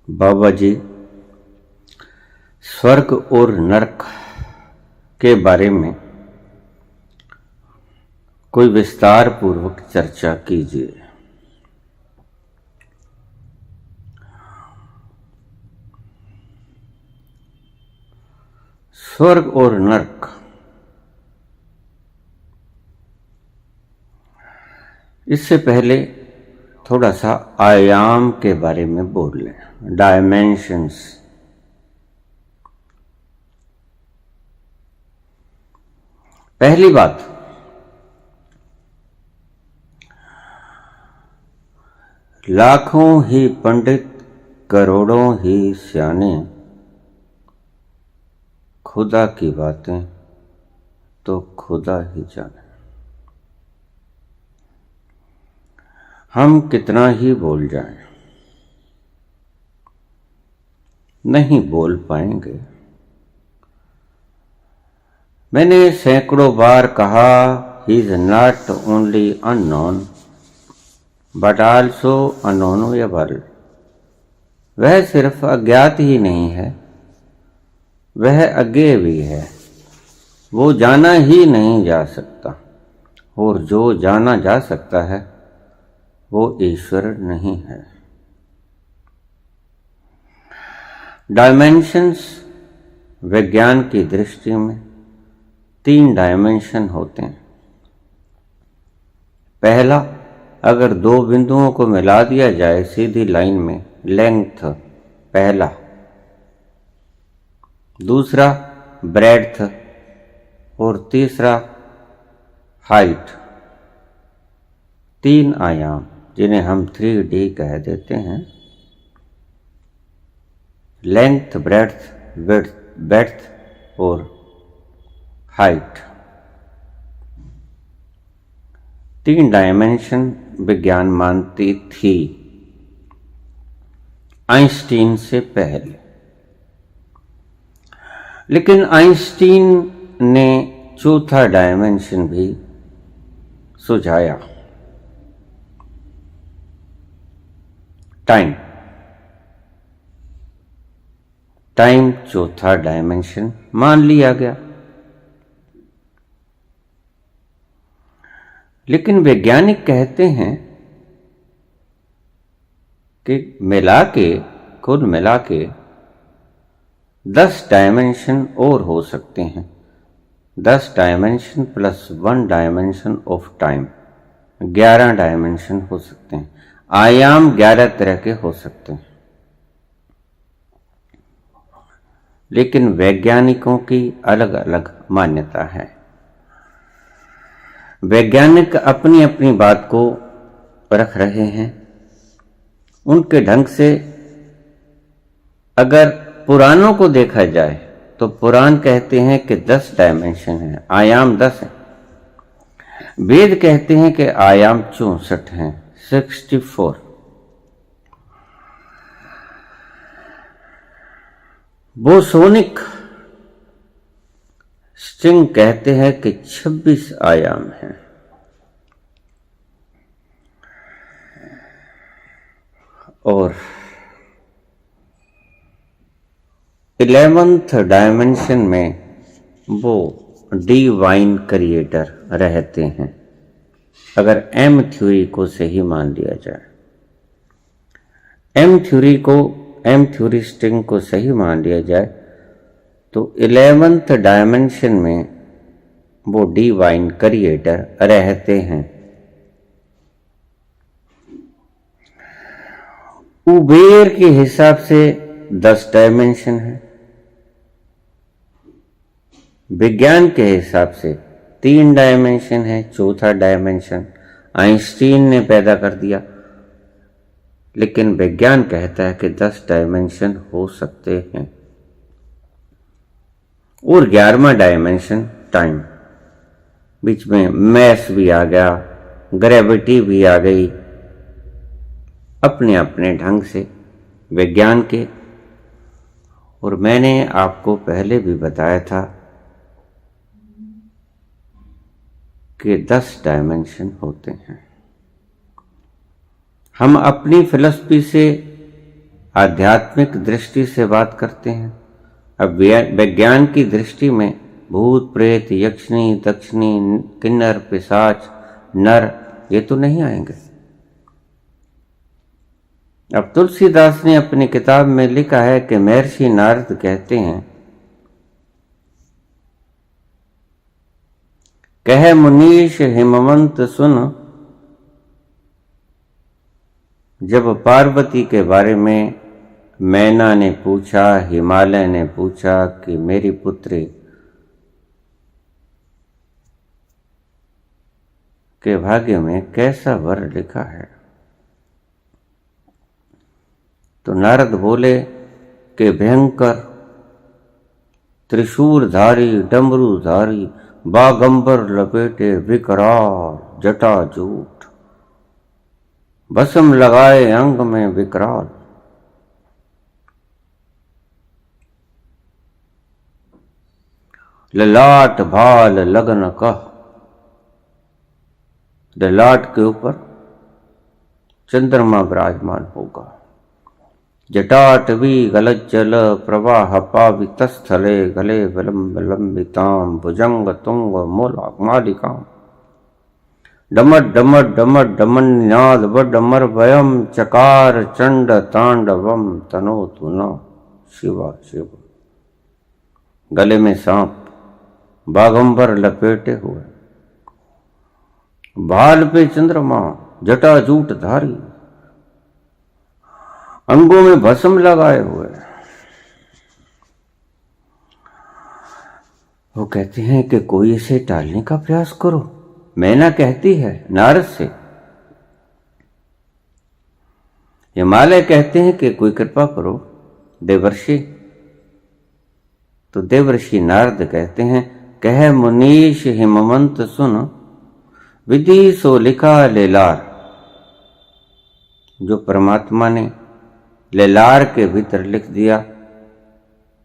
बाबा जी स्वर्ग और नरक के बारे में कोई विस्तार पूर्वक चर्चा कीजिए। स्वर्ग और नरक, इससे पहले थोड़ा सा आयाम के बारे में बोल लें, डायमेंशंस। पहली बात, लाखों ही पंडित करोड़ों ही स्याने, खुदा की बातें तो खुदा ही जाने। हम कितना ही बोल जाएं, नहीं बोल पाएंगे। मैंने सैकड़ों बार कहा, he is not only unknown but also unknowable. वह सिर्फ अज्ञात ही नहीं है, वह अज्ञेय भी है। वो जाना ही नहीं जा सकता, और जो जाना जा सकता है वो ईश्वर नहीं है। डायमेंशंस विज्ञान की दृष्टि में 3 डायमेंशन होते हैं। पहला, अगर 2 बिंदुओं को मिला दिया जाए सीधी लाइन में, लेंथ पहला। दूसरा ब्रेड्थ, और तीसरा हाइट। 3 आयाम जिन्हें हम 3D कह देते हैं। लेंथ, ब्रेड्थ, विड्थ और हाइट। 3 डायमेंशन विज्ञान मानती थी आइंस्टीन से पहले, लेकिन आइंस्टीन ने चौथा डायमेंशन भी सुझाया, टाइम। टाइम चौथा डायमेंशन मान लिया गया। लेकिन वैज्ञानिक कहते हैं कि कुल मिला के 10 डायमेंशन और हो सकते हैं। 10 dimension plus 1 dimension of time, 11 dimension हो सकते हैं। आयाम 11 तरह के हो सकते हैं। लेकिन वैज्ञानिकों की अलग अलग मान्यता है। वैज्ञानिक अपनी अपनी बात को रख रहे हैं उनके ढंग से। अगर पुराणों को देखा जाए तो पुराण कहते हैं कि 10 डायमेंशन है, आयाम 10 है। वेद कहते हैं कि आयाम 64 हैं, 64। बोसोनिक स्ट्रिंग कहते हैं कि 26 आयाम हैं। और 11th डायमेंशन में वो डिवाइन क्रिएटर रहते हैं, अगर एम थ्योरी को सही मान लिया जाए। एम थ्योरी स्ट्रिंग को सही मान लिया जाए तो 11th डायमेंशन में वो डिवाइन क्रिएटर रहते हैं। उबेर के हिसाब से 10 डायमेंशन है। विज्ञान के हिसाब से 3 डायमेंशन है, चौथा डायमेंशन आइंस्टीन ने पैदा कर दिया। लेकिन विज्ञान कहता है कि 10 डायमेंशन हो सकते हैं। और 11वां डायमेंशन टाइम, बीच में मैस भी आ गया, ग्रेविटी भी आ गई, अपने अपने ढंग से विज्ञान के। और मैंने आपको पहले भी बताया था कि 10 डायमेंशन होते हैं। हम अपनी फिलॉसफी से आध्यात्मिक दृष्टि से बात करते हैं। अब विज्ञान की दृष्टि में भूत प्रेत यक्षिणी दक्षिणी किन्नर पिशाच नर ये तो नहीं आएंगे। अब तुलसीदास ने अपनी किताब में लिखा है कि महर्षि नारद कहते हैं, कह मुनीश हिमवंत सुन, जब पार्वती के बारे में मैना ने पूछा, हिमालय ने पूछा कि मेरी पुत्री के भाग्य में कैसा वर लिखा है, तो नारद बोले कि भयंकर त्रिशूलधारी डमरूधारी बागंबर लपेटे विकराल जटाजूट, भस्म लगाए अंग में विकराल, ललाट भाल लगन कह, ललाट के ऊपर चंद्रमा विराजमान होगा। जटाटवी गलज्जल प्रवाह पावितस्थले गले विलंबिताम भुजंग तुंग मालिकाम, डमट डमट डमट डमन निनाद वडमर वयम चकार चंड तांडवम तनो तुना शिवा शिव। गले में सांप, बागंबर लपेटे हुए, भाल पे चंद्रमा, जटाजूट धारी, अंगों में भस्म लगाए हुए। वो कहते हैं कि कोई इसे टालने का प्रयास करो। मैना कहती है नारद से। हिमालय कहते हैं कि कोई कृपा करो देवर्षि। तो देवर्षि नारद कहते हैं, कह मुनीश हिमवंत सुन, विधि सो लिखा लेलार। जो परमात्मा ने लेलार के भीतर लिख दिया,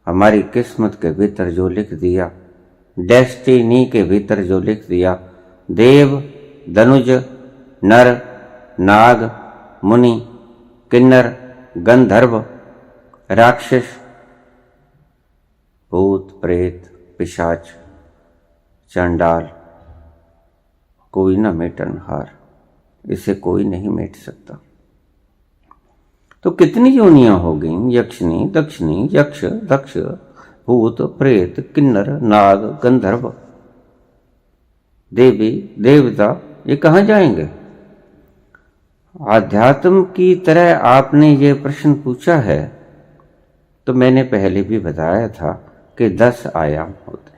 हमारी किस्मत के भीतर जो लिख दिया, डेस्टिनी के भीतर जो लिख दिया, देव धनुज नर नाग मुनि किन्नर गंधर्व राक्षस भूत प्रेत पिशाच चंडाल, कोई न मेटनहार, इसे कोई नहीं मेट सकता। तो कितनी योनियां हो गई, यक्षिणी दक्षिणी यक्ष दक्ष भूत प्रेत किन्नर नाग गंधर्व देवी देवता, ये कहां जाएंगे? आध्यात्म की तरह आपने ये प्रश्न पूछा है, तो मैंने पहले भी बताया था कि 10 आयाम होते हैं।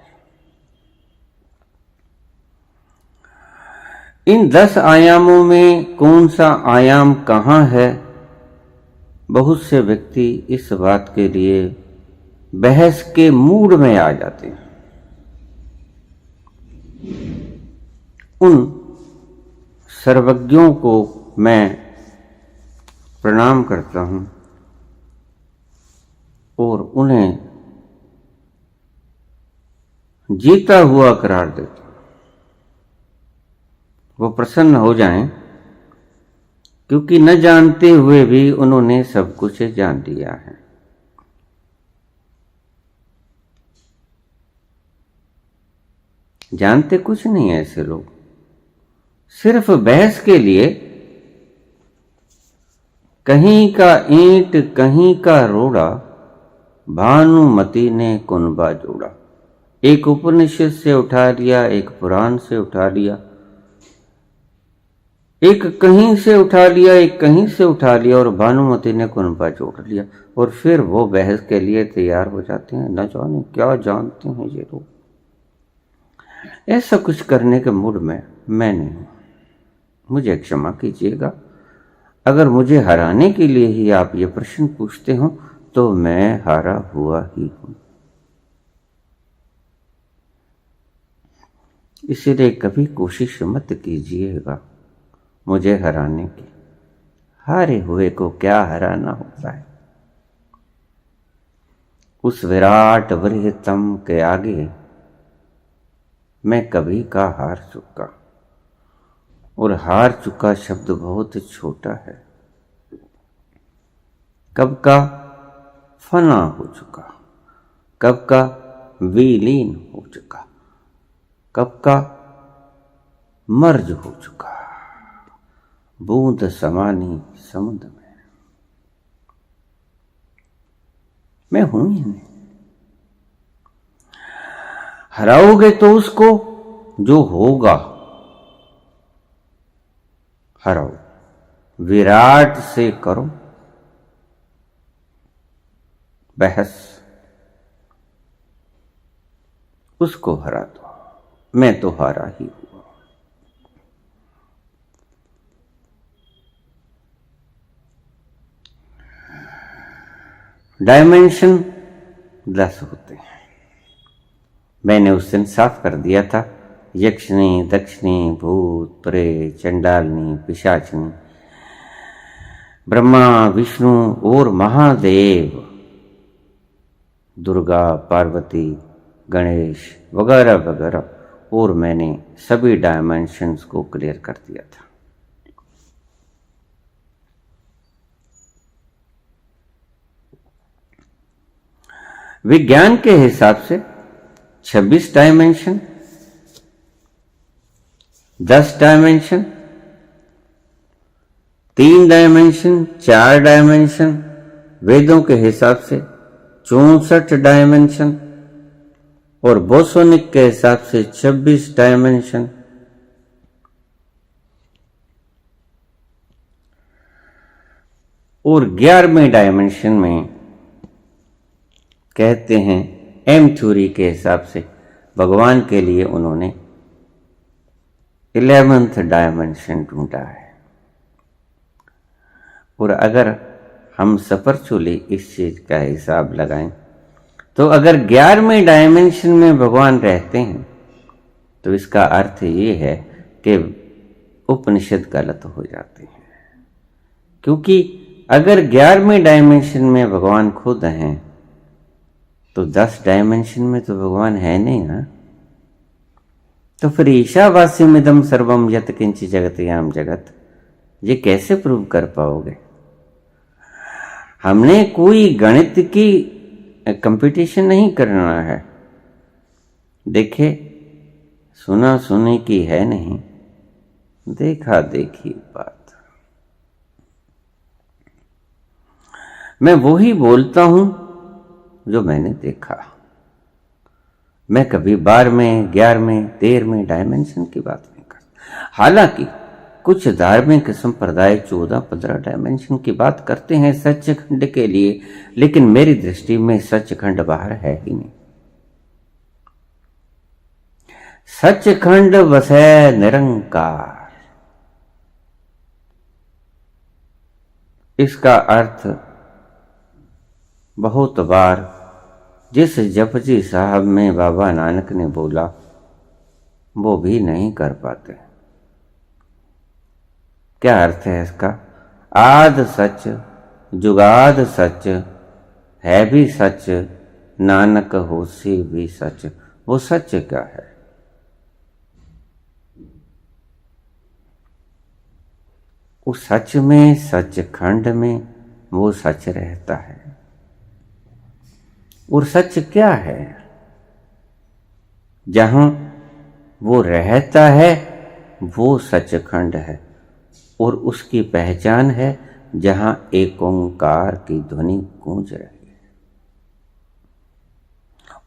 इन 10 आयामों में कौन सा आयाम कहां है, बहुत से व्यक्ति इस बात के लिए बहस के मूड में आ जाते हैं। उन सर्वज्ञों को मैं प्रणाम करता हूं और उन्हें जीता हुआ करार देता हूं। वो प्रसन्न हो जाएं, क्योंकि न जानते हुए भी उन्होंने सब कुछ जान लिया है। जानते कुछ नहीं है ऐसे लोग, सिर्फ बहस के लिए कहीं का ईंट कहीं का रोड़ा, भानुमति ने कुनबा जोड़ा। एक उपनिषद से उठा लिया, एक पुराण से उठा लिया, एक कहीं से उठा लिया, एक कहीं से उठा लिया, और भानुमति ने कुनबा जोड़ लिया, और फिर वो बहस के लिए तैयार हो जाते हैं। न जाने क्या जानते हैं ये लोग। ऐसा कुछ करने के मूड में मैं नहीं हूं। मुझे क्षमा कीजिएगा, अगर मुझे हराने के लिए ही आप ये प्रश्न पूछते हो तो मैं हारा हुआ ही हूं। इसलिए कभी कोशिश मत कीजिएगा मुझे हराने की। हारे हुए को क्या हराना होता है। उस विराट बृहत्तम के आगे मैं कभी का हार चुका, और हार चुका शब्द बहुत छोटा है। कब का फना हो चुका, कब का विलीन हो चुका, कब का मर्ज हो चुका, बूंद समानी समुद्र में। मैं हूं ही नहीं। हराओगे तो उसको जो होगा, हराओ। विराट से करो बहस, उसको हरा दो। मैं तो हारा ही हुआ। डायमेंशन 10 होते हैं। मैंने उस दिन साफ कर दिया था। यक्षिणी, दक्षिणी, भूत, प्रेत, चंडालनी, पिशाचनी, ब्रह्मा, विष्णु और महादेव, दुर्गा, पार्वती, गणेश वगैरह वगैरह, और मैंने सभी डायमेंशंस को क्लियर कर दिया था। विज्ञान के हिसाब से 26 डायमेंशन, 10 डायमेंशन, 3 डायमेंशन, 4 डायमेंशन, वेदों के हिसाब से 64 डायमेंशन और बोसोनिक के हिसाब से 26 डायमेंशन। और 11वें डायमेंशन में कहते हैं एम थ्योरी के हिसाब से भगवान के लिए उन्होंने 11th डायमेंशन ढूंढा है। और अगर हम स्पिरिचुअली इस चीज का हिसाब लगाएं तो अगर 11वें डायमेंशन में भगवान रहते हैं तो इसका अर्थ ये है कि उपनिषद गलत हो जाते हैं। क्योंकि अगर 11वें डायमेंशन में भगवान खुद हैं तो 10 डायमेंशन में तो भगवान है नहीं ना। तो फिर ईशावास्यमिदं सर्वम यत् किंचित् जगत्याम जगत, ये कैसे प्रूव कर पाओगे? हमने कोई गणित की कंपटीशन नहीं करना है। देखे सुना सुनी की है नहीं, देखा देखी बात। मैं वो ही बोलता हूं जो मैंने देखा। मैं कभी 12वें, 11वें, 13वें डायमेंशन की बात नहीं करता। हालांकि कुछ धार्मिक संप्रदाय 14-15 डायमेंशन की बात करते हैं सच्चखंड के लिए, लेकिन मेरी दृष्टि में सच्चखंड बाहर है ही नहीं। सच्चखंड वसै निरंकार। इसका अर्थ बहुत बार जिस जपजी साहब में बाबा नानक ने बोला वो भी नहीं कर पाते। क्या अर्थ है इसका? आद सच, जुगाद सच, है भी सच, नानक होसी भी सच। वो सच क्या है? उस सच में, सचखंड में वो सच रहता है। और सच क्या है? जहां वो रहता है वो सचखंड है। और उसकी पहचान है जहां एक ओंकार की ध्वनि गूंज रही है।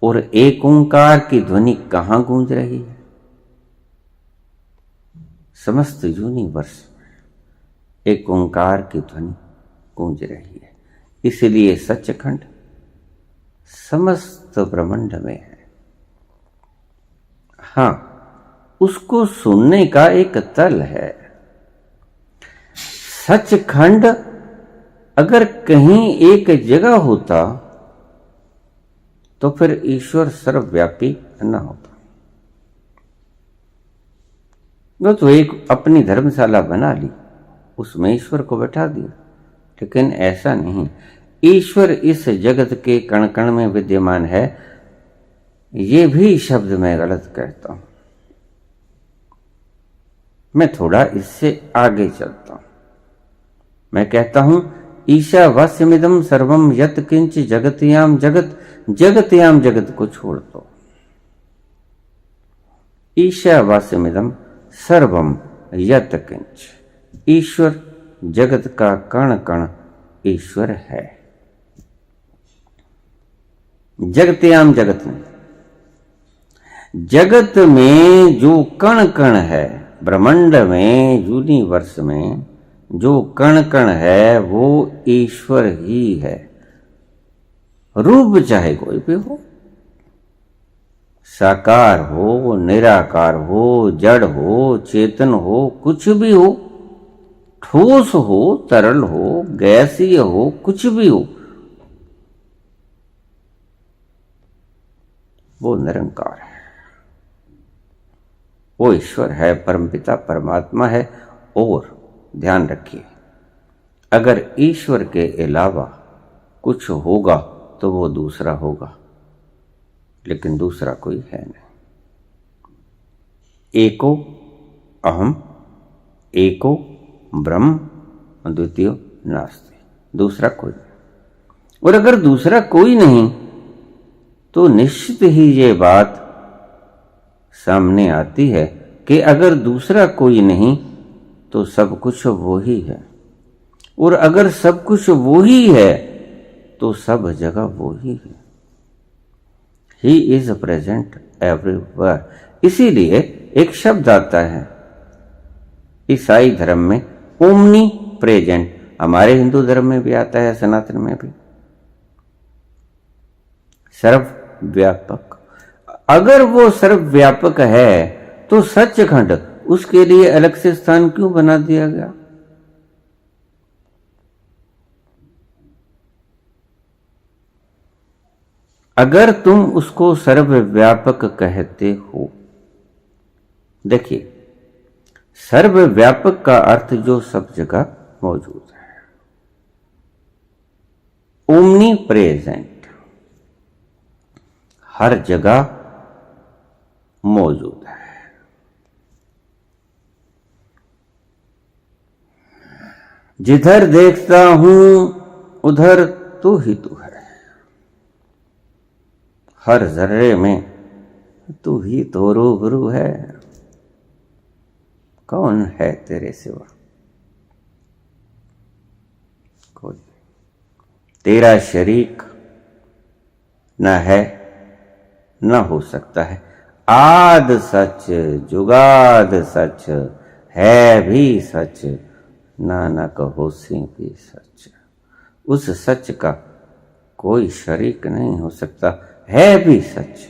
और एक ओंकार की ध्वनि कहां गूंज रही है? समस्त यूनिवर्स में एक ओंकार की ध्वनि गूंज रही है। इसलिए सचखंड समस्त ब्रह्मांड में है। हां, उसको सुनने का एक तल है। सचखंड अगर कहीं एक जगह होता तो फिर ईश्वर सर्वव्यापी न होता। वो तो एक अपनी धर्मशाला बना ली, उसमें ईश्वर को बैठा दिया। लेकिन ऐसा नहीं। ईश्वर इस जगत के कण कण में विद्यमान है। ये भी शब्द मैं गलत कहता हूं। मैं थोड़ा इससे आगे चलता हूं। मैं कहता हूं ईशावास्यमिदं सर्वम यत किंच जगत्याम जगत, जगत्याम जगत को छोड़ दो। ईशावास्यमिदं सर्वम यत किंच, ईश्वर जगत का कण कण ईश्वर है। जगत्याम जगत में, जगत में जो कण कण है, ब्रह्मांड में, यूनिवर्स में जो कण कण है वो ईश्वर ही है। रूप चाहे कोई भी हो, साकार हो, निराकार हो, जड़ हो, चेतन हो, कुछ भी हो, ठोस हो, तरल हो, गैसीय हो, कुछ भी हो, वो निरंकार है, वो ईश्वर है, परमपिता परमात्मा है। और ध्यान रखिए, अगर ईश्वर के अलावा कुछ होगा तो वो दूसरा होगा, लेकिन दूसरा कोई है नहीं। एको अहम, एको ब्रह्म, द्वितीय नास्ति, दूसरा कोई नहीं। और अगर दूसरा कोई नहीं तो निश्चित ही ये बात सामने आती है कि अगर दूसरा कोई नहीं तो सब कुछ वो ही है, और अगर सब कुछ वो ही है तो सब जगह वो ही है। He is present everywhere. इसीलिए एक शब्द आता है ईसाई धर्म में, ओमनी प्रेजेंट, हमारे हिंदू धर्म में भी आता है, सनातन में भी, सर्वव्यापक। अगर वो सर्वव्यापक है तो सचखंड, उसके लिए अलग से स्थान क्यों बना दिया गया? अगर तुम उसको सर्वव्यापक कहते हो, देखिए सर्वव्यापक का अर्थ जो सब जगह मौजूद है, ओमनी प्रेजेंट, हर जगह मौजूद है। जिधर देखता हूं उधर तू ही तू है, हर जर्रे में तू ही तो रूबरू है, कौन है तेरे सिवा? कोई। तेरा शरीक न है न हो सकता है। आद सच जुगाद सच, है भी सच, नानक होसी भी सच। उस सच का कोई शरीक नहीं हो सकता, है भी सच,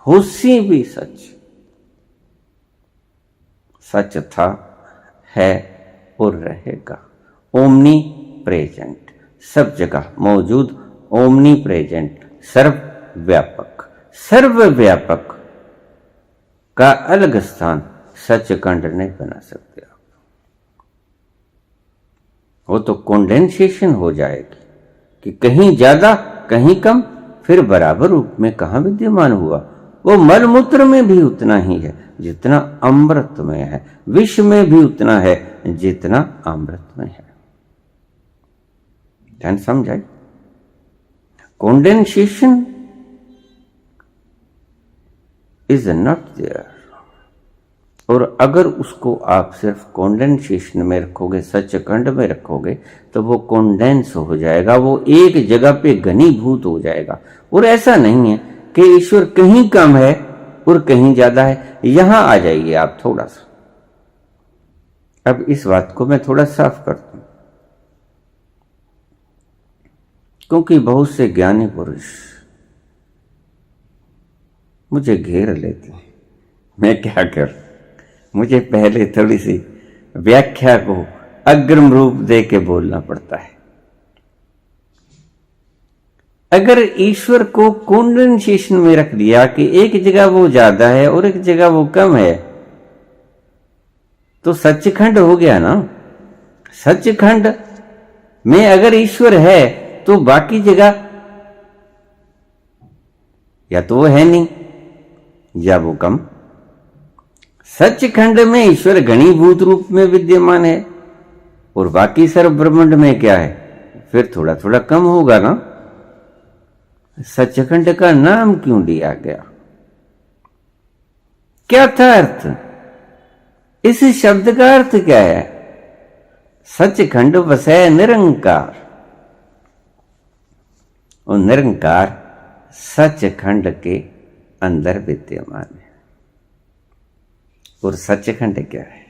होसी भी सच। सच था, है और रहेगा। ओमनी प्रेजेंट, सब जगह मौजूद, ओमनी प्रेजेंट, सर्वव्यापक। सर्वव्यापक का अलग स्थान सचखंड नहीं बना सकते आप। वो तो कंडेंसेशन हो जाएगी कि कहीं ज्यादा कहीं कम, फिर बराबर रूप में कहां विद्यमान हुआ। वो मल मूत्र में भी उतना ही है जितना अमृत में है, विष में भी उतना है जितना अमृत में है। ध्यान समझाए? Condensation is not there. और अगर उसको आप सिर्फ कंडेंसेशन में रखोगे, सचखंड में रखोगे, तो वो कंडेंस हो जाएगा, वो एक जगह पे घनीभूत हो जाएगा। और ऐसा नहीं है कि ईश्वर कहीं कम है और कहीं ज्यादा है। यहां आ जाइए आप थोड़ा सा, अब इस बात को मैं थोड़ा साफ करता हूं, क्योंकि बहुत से ज्ञानी पुरुष मुझे घेर लेते हैं। मैं क्या करूं? मुझे पहले थोड़ी सी व्याख्या को अग्रिम रूप दे के बोलना पड़ता है। अगर ईश्वर को कंडेंसेशन में रख दिया कि एक जगह वो ज्यादा है और एक जगह वो कम है, तो सचखंड हो गया ना। सचखंड में अगर ईश्वर है तो बाकी जगह या तो वो है नहीं या वो कम। सचखंड में ईश्वर घनीभूत रूप में विद्यमान है और बाकी सर्व ब्रह्मांड में क्या है? फिर थोड़ा थोड़ा कम होगा ना। सचखंड का नाम क्यों लिया गया? क्या था अर्थ? इस शब्द का अर्थ क्या है? सचखंड वसै निरंकार, और निरंकार सचखंड के अंदर विद्यमान है। और सचखंड क्या है?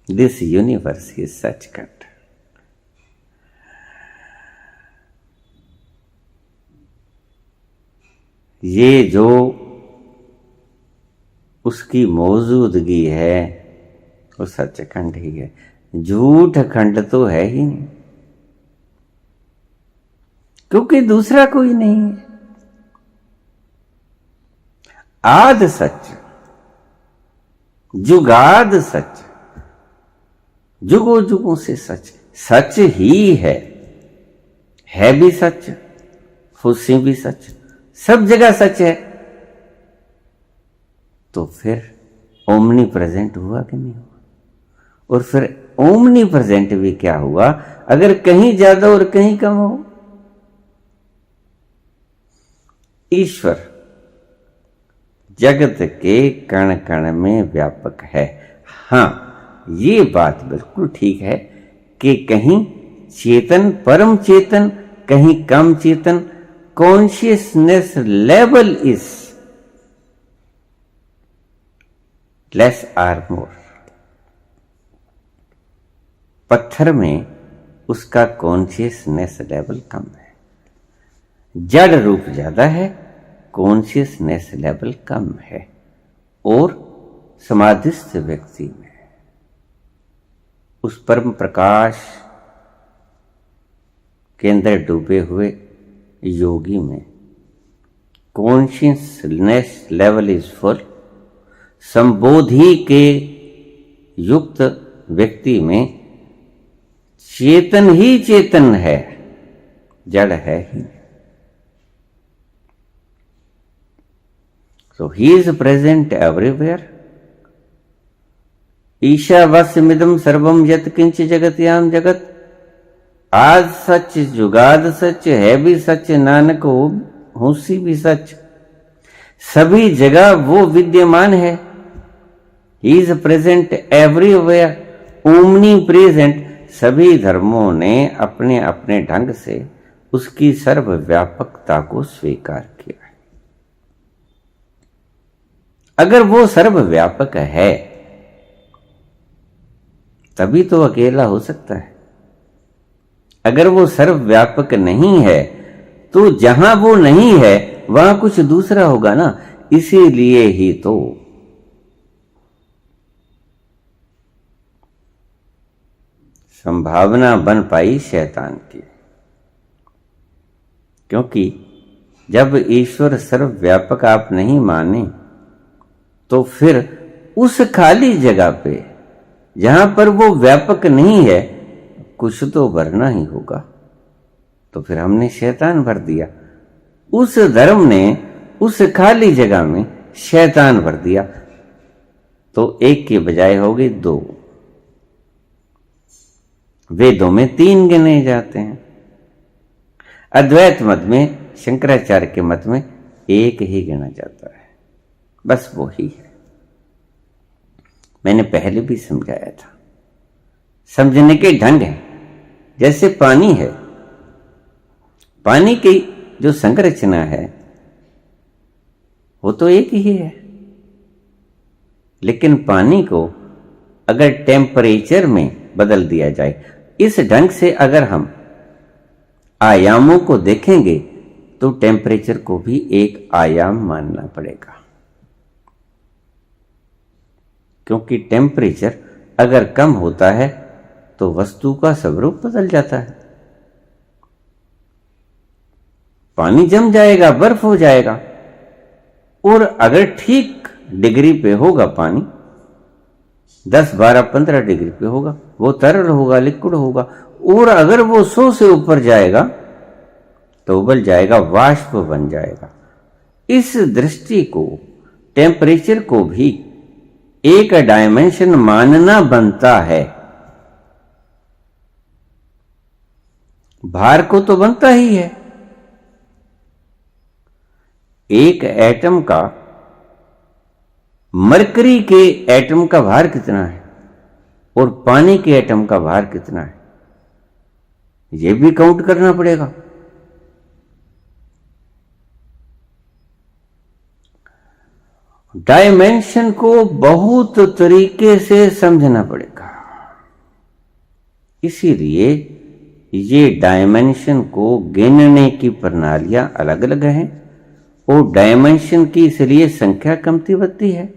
This universe is Sachkhand. ये जो उसकी मौजूदगी है वो सचखंड ही है। झूठ खंड तो है ही नहीं, क्योंकि दूसरा कोई नहीं है। आद सच, जुगाद सच, जुगों जुगों से सच, सच ही है भी सच, फुस्सी भी सच, सब जगह सच है। तो फिर ओमनी प्रेजेंट हुआ कि नहीं हुआ? और फिर ओमनी प्रेजेंट भी क्या हुआ अगर कहीं ज्यादा और कहीं कम हो? ईश्वर जगत के कण कण में व्यापक है। हां, ये बात बिल्कुल ठीक है कि कहीं चेतन, परम चेतन, कहीं कम चेतन। Consciousness level is less or more. पत्थर में उसका कॉन्शियसनेस लेवल कम है, जड़ रूप ज्यादा है, कॉन्शियसनेस लेवल कम है। और समाधिस्थ व्यक्ति में उस परम प्रकाश के अंदर डूबे हुए योगी में कॉन्शियसनेस लेवल इज फुल। संबोधि के युक्त व्यक्ति में चेतन ही चेतन है, जड़ है ही। So he is present everywhere. ईशावास्यमिदं सर्वम यत् किंच जगत्याम जगत। आज सच, जुगाद सच, है भी सच, नानक होसी भी सच। सभी जगह वो विद्यमान है। He is present everywhere, omni present. सभी धर्मों ने अपने अपने ढंग से उसकी सर्वव्यापकता को स्वीकार किया। अगर वो सर्वव्यापक है तभी तो अकेला हो सकता है। अगर वो सर्वव्यापक नहीं है तो जहां वो नहीं है वहां कुछ दूसरा होगा ना। इसीलिए ही तो संभावना बन पाई शैतान की, क्योंकि जब ईश्वर सर्वव्यापक आप नहीं माने तो फिर उस खाली जगह पे जहां पर वो व्यापक नहीं है कुछ तो भरना ही होगा। तो फिर हमने शैतान भर दिया। उस धर्म ने उस खाली जगह में शैतान भर दिया। तो एक के बजाय हो गई दो। वेदों में 3 गिने जाते हैं। अद्वैत मत में, शंकराचार्य के मत में 1 ही गिना जाता है, बस वो ही है। मैंने पहले भी समझाया था। समझने के ढंग है। जैसे पानी है, पानी की जो संरचना है वो तो एक ही है, लेकिन पानी को अगर टेम्परेचर में बदल दिया जाए, इस ढंग से अगर हम आयामों को देखेंगे तो टेम्परेचर को भी एक आयाम मानना पड़ेगा। क्योंकि टेम्परेचर अगर कम होता है तो वस्तु का स्वरूप बदल जाता है। पानी जम जाएगा, बर्फ हो जाएगा। और अगर ठीक डिग्री पे होगा पानी, 10, 12, 15 डिग्री पे होगा, वो तरल होगा, लिक्विड होगा। और अगर वो 100 से ऊपर जाएगा तो उबल जाएगा, वाष्प बन जाएगा। इस दृष्टि को, टेम्परेचर को भी एक डायमेंशन मानना बनता है। भार को तो बनता ही है। एक एटम का, मरकरी के एटम का भार कितना है और पानी के एटम का भार कितना है, यह भी काउंट करना पड़ेगा। डायमेंशन को बहुत तरीके से समझना पड़ेगा। इसीलिए ये डायमेंशन को गिनने की प्रणालियां अलग अलग हैं और डायमेंशन की इसलिए संख्या कमती बढ़ती है।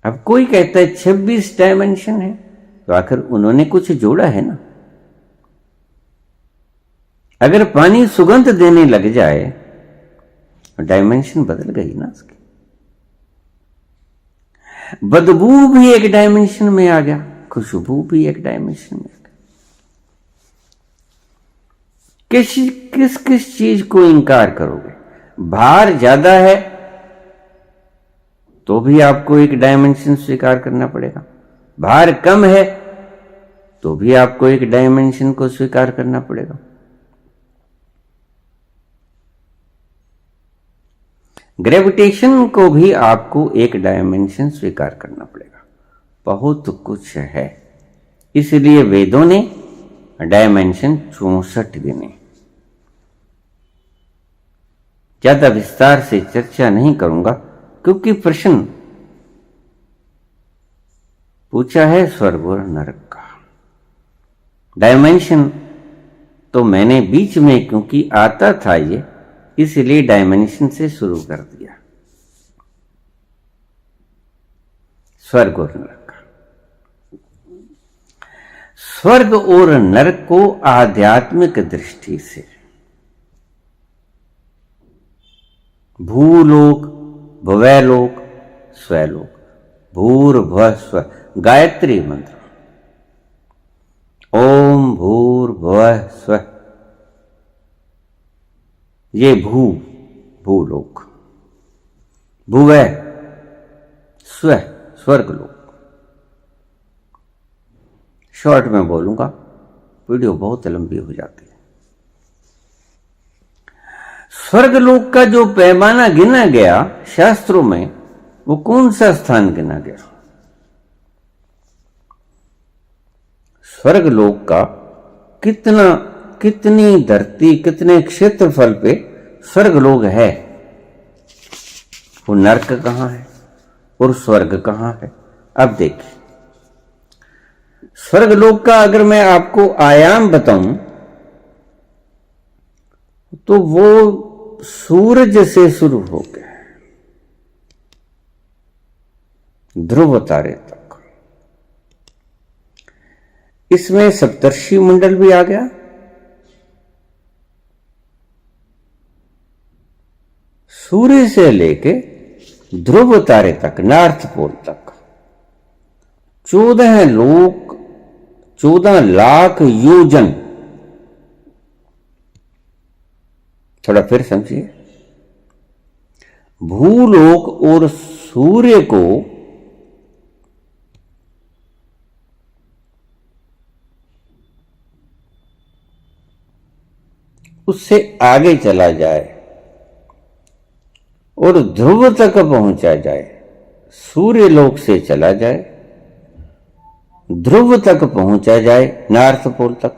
अब कोई कहता है 26 डायमेंशन है, तो आखिर उन्होंने कुछ जोड़ा है ना। अगर पानी सुगंध देने लग जाए, डायमेंशन बदल गई ना उसकी। बदबू भी एक डायमेंशन में आ गया, खुशबू भी एक डायमेंशन में आ गया। किस किस चीज को इंकार करोगे? भार ज्यादा है तो भी आपको एक डायमेंशन स्वीकार करना पड़ेगा, भार कम है तो भी आपको एक डायमेंशन को स्वीकार करना पड़ेगा। ग्रेविटेशन को भी आपको एक डायमेंशन स्वीकार करना पड़ेगा। बहुत कुछ है, इसलिए वेदों ने डायमेंशन 64 गिने। ज्यादा विस्तार से चर्चा नहीं करूंगा, क्योंकि प्रश्न पूछा है स्वर्ग और नरक का। डायमेंशन तो मैंने बीच में, क्योंकि आता था ये, इसलिए डायमेंशन से शुरू कर दिया। स्वर्ग और नरक। स्वर्ग और नरक को आध्यात्मिक दृष्टि से भूलोक, भवैलोक, स्वैलोक, भूर्भुवः स्वः, गायत्री मंत्र। ओम भूर्भुवः स्वः, ये भूलोक, भुवः स्वः स्वर्गलोक। शॉर्ट में बोलूंगा, वीडियो बहुत लंबी हो जाती है। स्वर्गलोक का जो पैमाना गिना गया शास्त्रों में, वो कौन सा स्थान गिना गया? स्वर्गलोक का कितनी धरती, कितने क्षेत्रफल पे स्वर्गलोक है? वो नरक कहां है और स्वर्ग कहां है? अब देखिए, स्वर्गलोक का अगर मैं आपको आयाम बताऊं तो वो सूरज से शुरू हो गया ध्रुव तारे तक। इसमें सप्तर्षि मंडल भी आ गया, सूर्य से लेके ध्रुव तारे तक, नॉर्थ पोल तक 14 लाख योजन। थोड़ा फिर समझिए, भूलोक और सूर्य को उससे आगे चला जाए और ध्रुव तक पहुंचा जाए, सूर्य लोक से चला जाए, ध्रुव तक पहुंचा जाए, नॉर्थ पोल तक,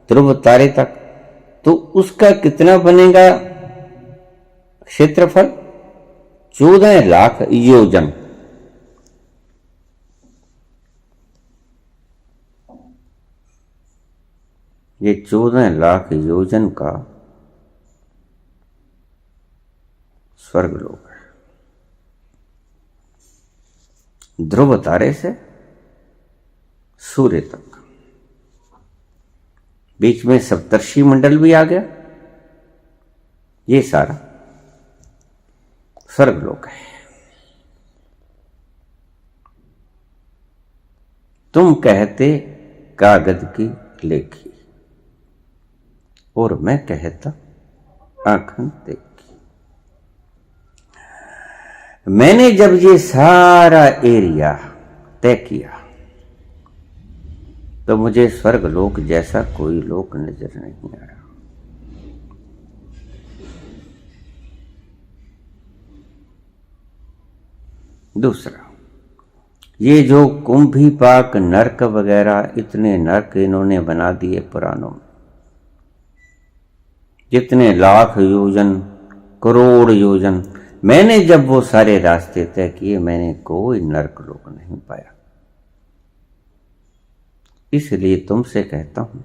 ध्रुव तारे तक, तो उसका कितना बनेगा क्षेत्रफल? 14 लाख योजन। ये 14 लाख योजन का स्वर्गलोक है, ध्रुव तारे से सूर्य तक। बीच में सप्तर्षि मंडल भी आ गया। ये सारा स्वर्गलोक है। तुम कहते कागज की लेखी और मैं कहता आंखन देखी। मैंने जब ये सारा एरिया तय किया तो मुझे स्वर्गलोक जैसा कोई लोक नजर नहीं आया। दूसरा, ये जो कुंभीपाक नरक वगैरह इतने नरक इन्होंने बना दिए पुराणों में, जितने लाख योजन करोड़ योजन, मैंने जब वो सारे रास्ते तय किए मैंने कोई नरक लोक नहीं पाया। इसलिए तुमसे कहता हूं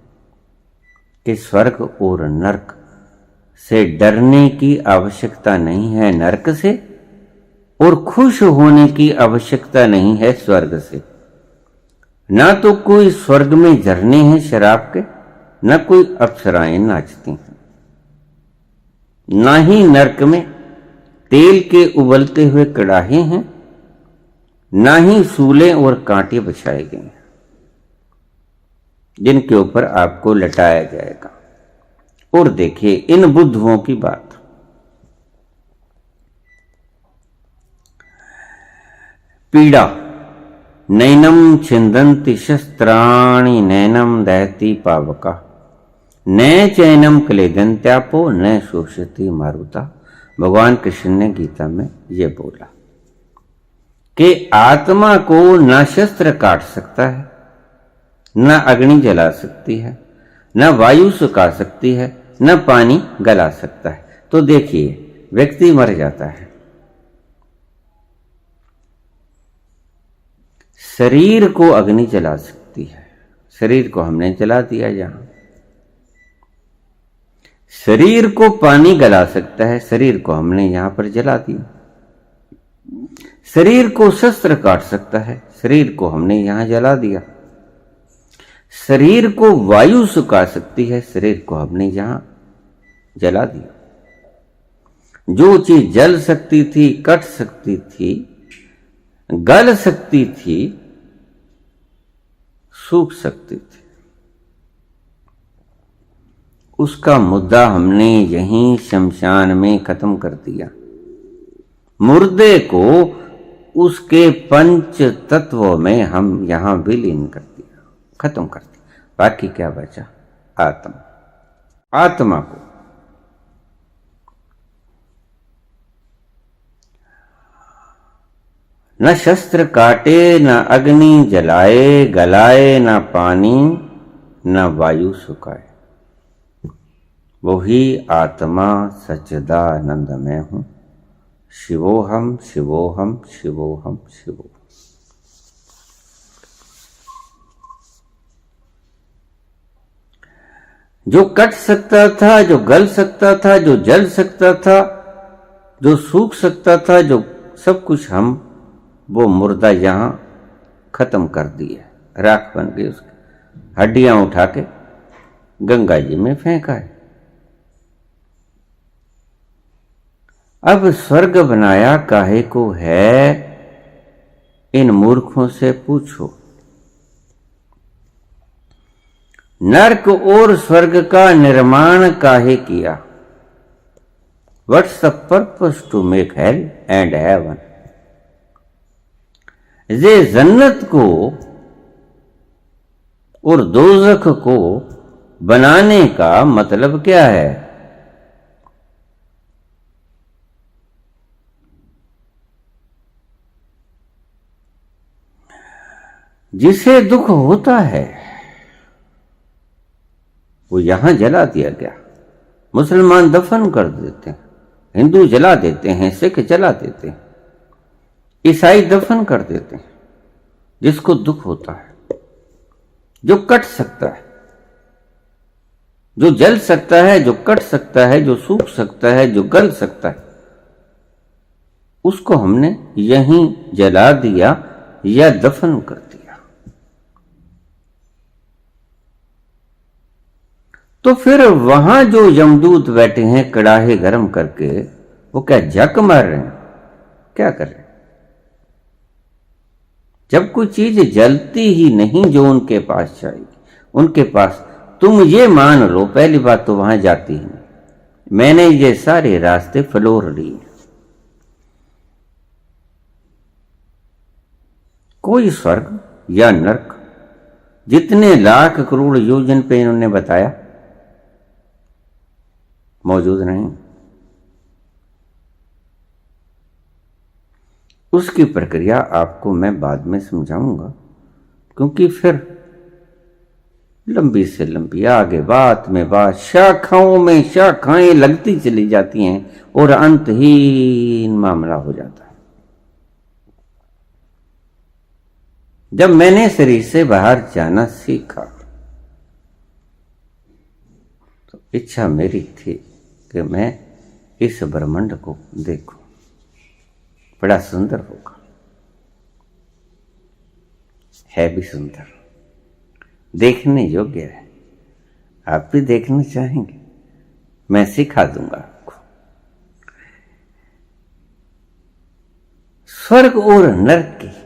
कि स्वर्ग और नरक से डरने की आवश्यकता नहीं है नरक से, और खुश होने की आवश्यकता नहीं है स्वर्ग से। ना तो कोई स्वर्ग में झरने हैं शराब के, ना कोई अप्सराएं नाचती हैं, ना ही नरक में तेल के उबलते हुए कड़ाहे हैं, ना ही सूले और कांटे बिछाए गए हैं जिनके ऊपर आपको लटाया जाएगा। और देखिए इन बुद्धुओं की बात, पीड़ा नैनम छिंदन्ति शस्त्राणि नैनम दहति पावका न चैनम क्लेदन्त्यापो न शोषति मारुता। भगवान कृष्ण ने गीता में ये बोला कि आत्मा को न शस्त्र काट सकता है, न अग्नि जला सकती है, न वायु सुखा सकती है, न पानी गला सकता है। तो देखिए व्यक्ति मर जाता है, शरीर को अग्नि जला सकती है, शरीर को हमने जला दिया। यहां शरीर को पानी गला सकता है, शरीर को हमने यहां पर जला दिया। शरीर को शस्त्र काट सकता है, शरीर को हमने यहां जला दिया। शरीर को वायु सुखा सकती है, शरीर को हमने यहां जला दिया। जो चीज जल सकती थी, कट सकती थी, गल सकती थी, सूख सकती थी, उसका मुद्दा हमने यहीं शमशान में खत्म कर दिया। मुर्दे को उसके पंच तत्वों में हम यहां विलीन कर दिया, खत्म कर दिया। बाकी क्या बचा? आत्मा। आत्मा को न शस्त्र काटे, न अग्नि जलाए गलाए, न पानी न वायु सुखाए। वही आत्मा सच्चिदानंद में हूं। शिवोहम शिवोहम शिवोहम शिवोहम। जो कट सकता था, जो गल सकता था, जो जल सकता था, जो सूख सकता था, जो सब कुछ हम वो मुर्दा यहां खत्म कर दिया, राख बन गई। उसकी हड्डियां उठा के गंगा जी में फेंका है। अब स्वर्ग बनाया काहे को है? इन मूर्खों से पूछो। नरक और स्वर्ग का निर्माण काहे किया? What's the purpose to make hell and heaven? ये जन्नत को और दोजख को बनाने का मतलब क्या है? जिसे दुख होता है वो यहां जला दिया गया। मुसलमान दफन कर देते हैं, हिंदू जला देते हैं, सिख जला देते हैं, ईसाई दफन कर देते हैं। जिसको दुख होता है, जो कट सकता है, जो जल सकता है, जो कट सकता है, जो सूख सकता है, जो गल सकता है, उसको हमने यहीं जला दिया या दफन कर दिया। तो फिर वहां जो यमदूत बैठे हैं कड़ाहे गर्म करके, वो क्या जक मार रहे हैं? क्या कर रहे हैं? जब कोई चीज जलती ही नहीं जो उनके पास जाएगी, उनके पास, तुम ये मान लो, पहली बात तो वहां जाती ही नहीं। मैंने ये सारे रास्ते फ्लोर लिए, कोई स्वर्ग या नरक जितने लाख करोड़ योजन पे इन्होंने बताया मौजूद नहीं। उसकी प्रक्रिया आपको मैं बाद में समझाऊंगा, क्योंकि फिर लंबी से लंबी आगे बात में बात, शाखाओं में शाखाएं लगती चली जाती हैं और अंतहीन मामला हो जाता है। जब मैंने शरीर से बाहर जाना सीखा तो इच्छा मेरी थी कि मैं इस ब्रह्मांड को देखूं, बड़ा सुंदर होगा, है भी सुंदर, देखने योग्य है। आप भी देखना चाहेंगे, मैं सिखा दूंगा आपको। स्वर्ग और नरक की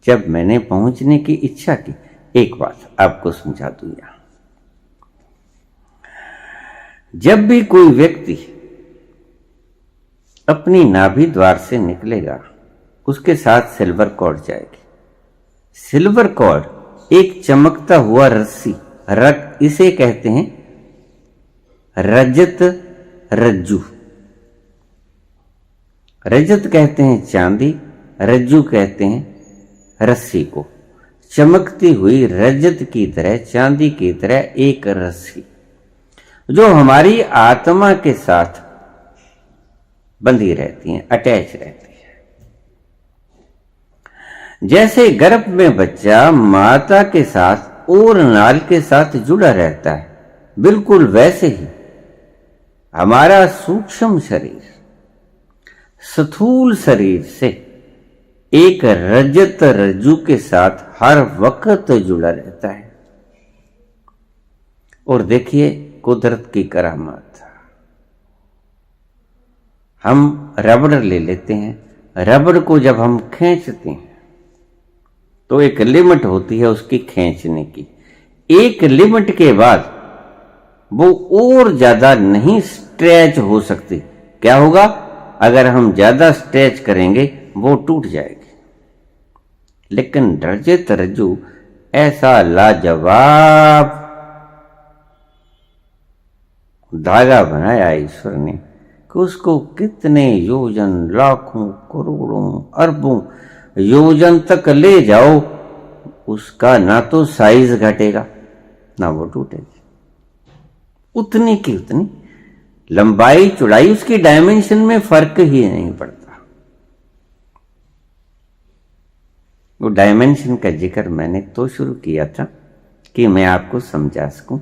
जब मैंने पहुंचने की इच्छा की, एक बात आपको समझा दूंगा। जब भी कोई व्यक्ति अपनी नाभि द्वार से निकलेगा, उसके साथ सिल्वर कॉर्ड जाएगी। सिल्वर कॉर्ड एक चमकता हुआ रस्सी, इसे कहते हैं रजत रज्जु। रजत कहते हैं चांदी, रज्जु कहते हैं रस्सी को। चमकती हुई रजत की तरह, चांदी की तरह एक रस्सी जो हमारी आत्मा के साथ बंधी रहती है, अटैच रहती है। जैसे गर्भ में बच्चा माता के साथ और नाल के साथ जुड़ा रहता है, बिल्कुल वैसे ही हमारा सूक्ष्म शरीर स्थूल शरीर से एक रजत रज्जु के साथ हर वक्त जुड़ा रहता है। और देखिए कुदरत की करामात, हम रबड़ ले लेते हैं, रबड़ को जब हम खींचते हैं तो एक लिमिट होती है उसकी खींचने की। एक लिमिट के बाद वो और ज्यादा नहीं स्ट्रेच हो सकती। क्या होगा? अगर हम ज्यादा स्ट्रेच करेंगे वो टूट जाएगी। लेकिन रजत रज्जु ऐसा लाजवाब धागा बनाया ईश्वर ने कि उसको कितने योजन, लाखों, करोड़ों, अरबों योजन तक ले जाओ, उसका ना तो साइज घटेगा ना वो टूटेगी। उतनी की उतनी लंबाई चौड़ाई, उसकी डायमेंशन में फर्क ही नहीं पड़ता। वो डायमेंशन का जिक्र मैंने तो शुरू किया था कि मैं आपको समझा सकूं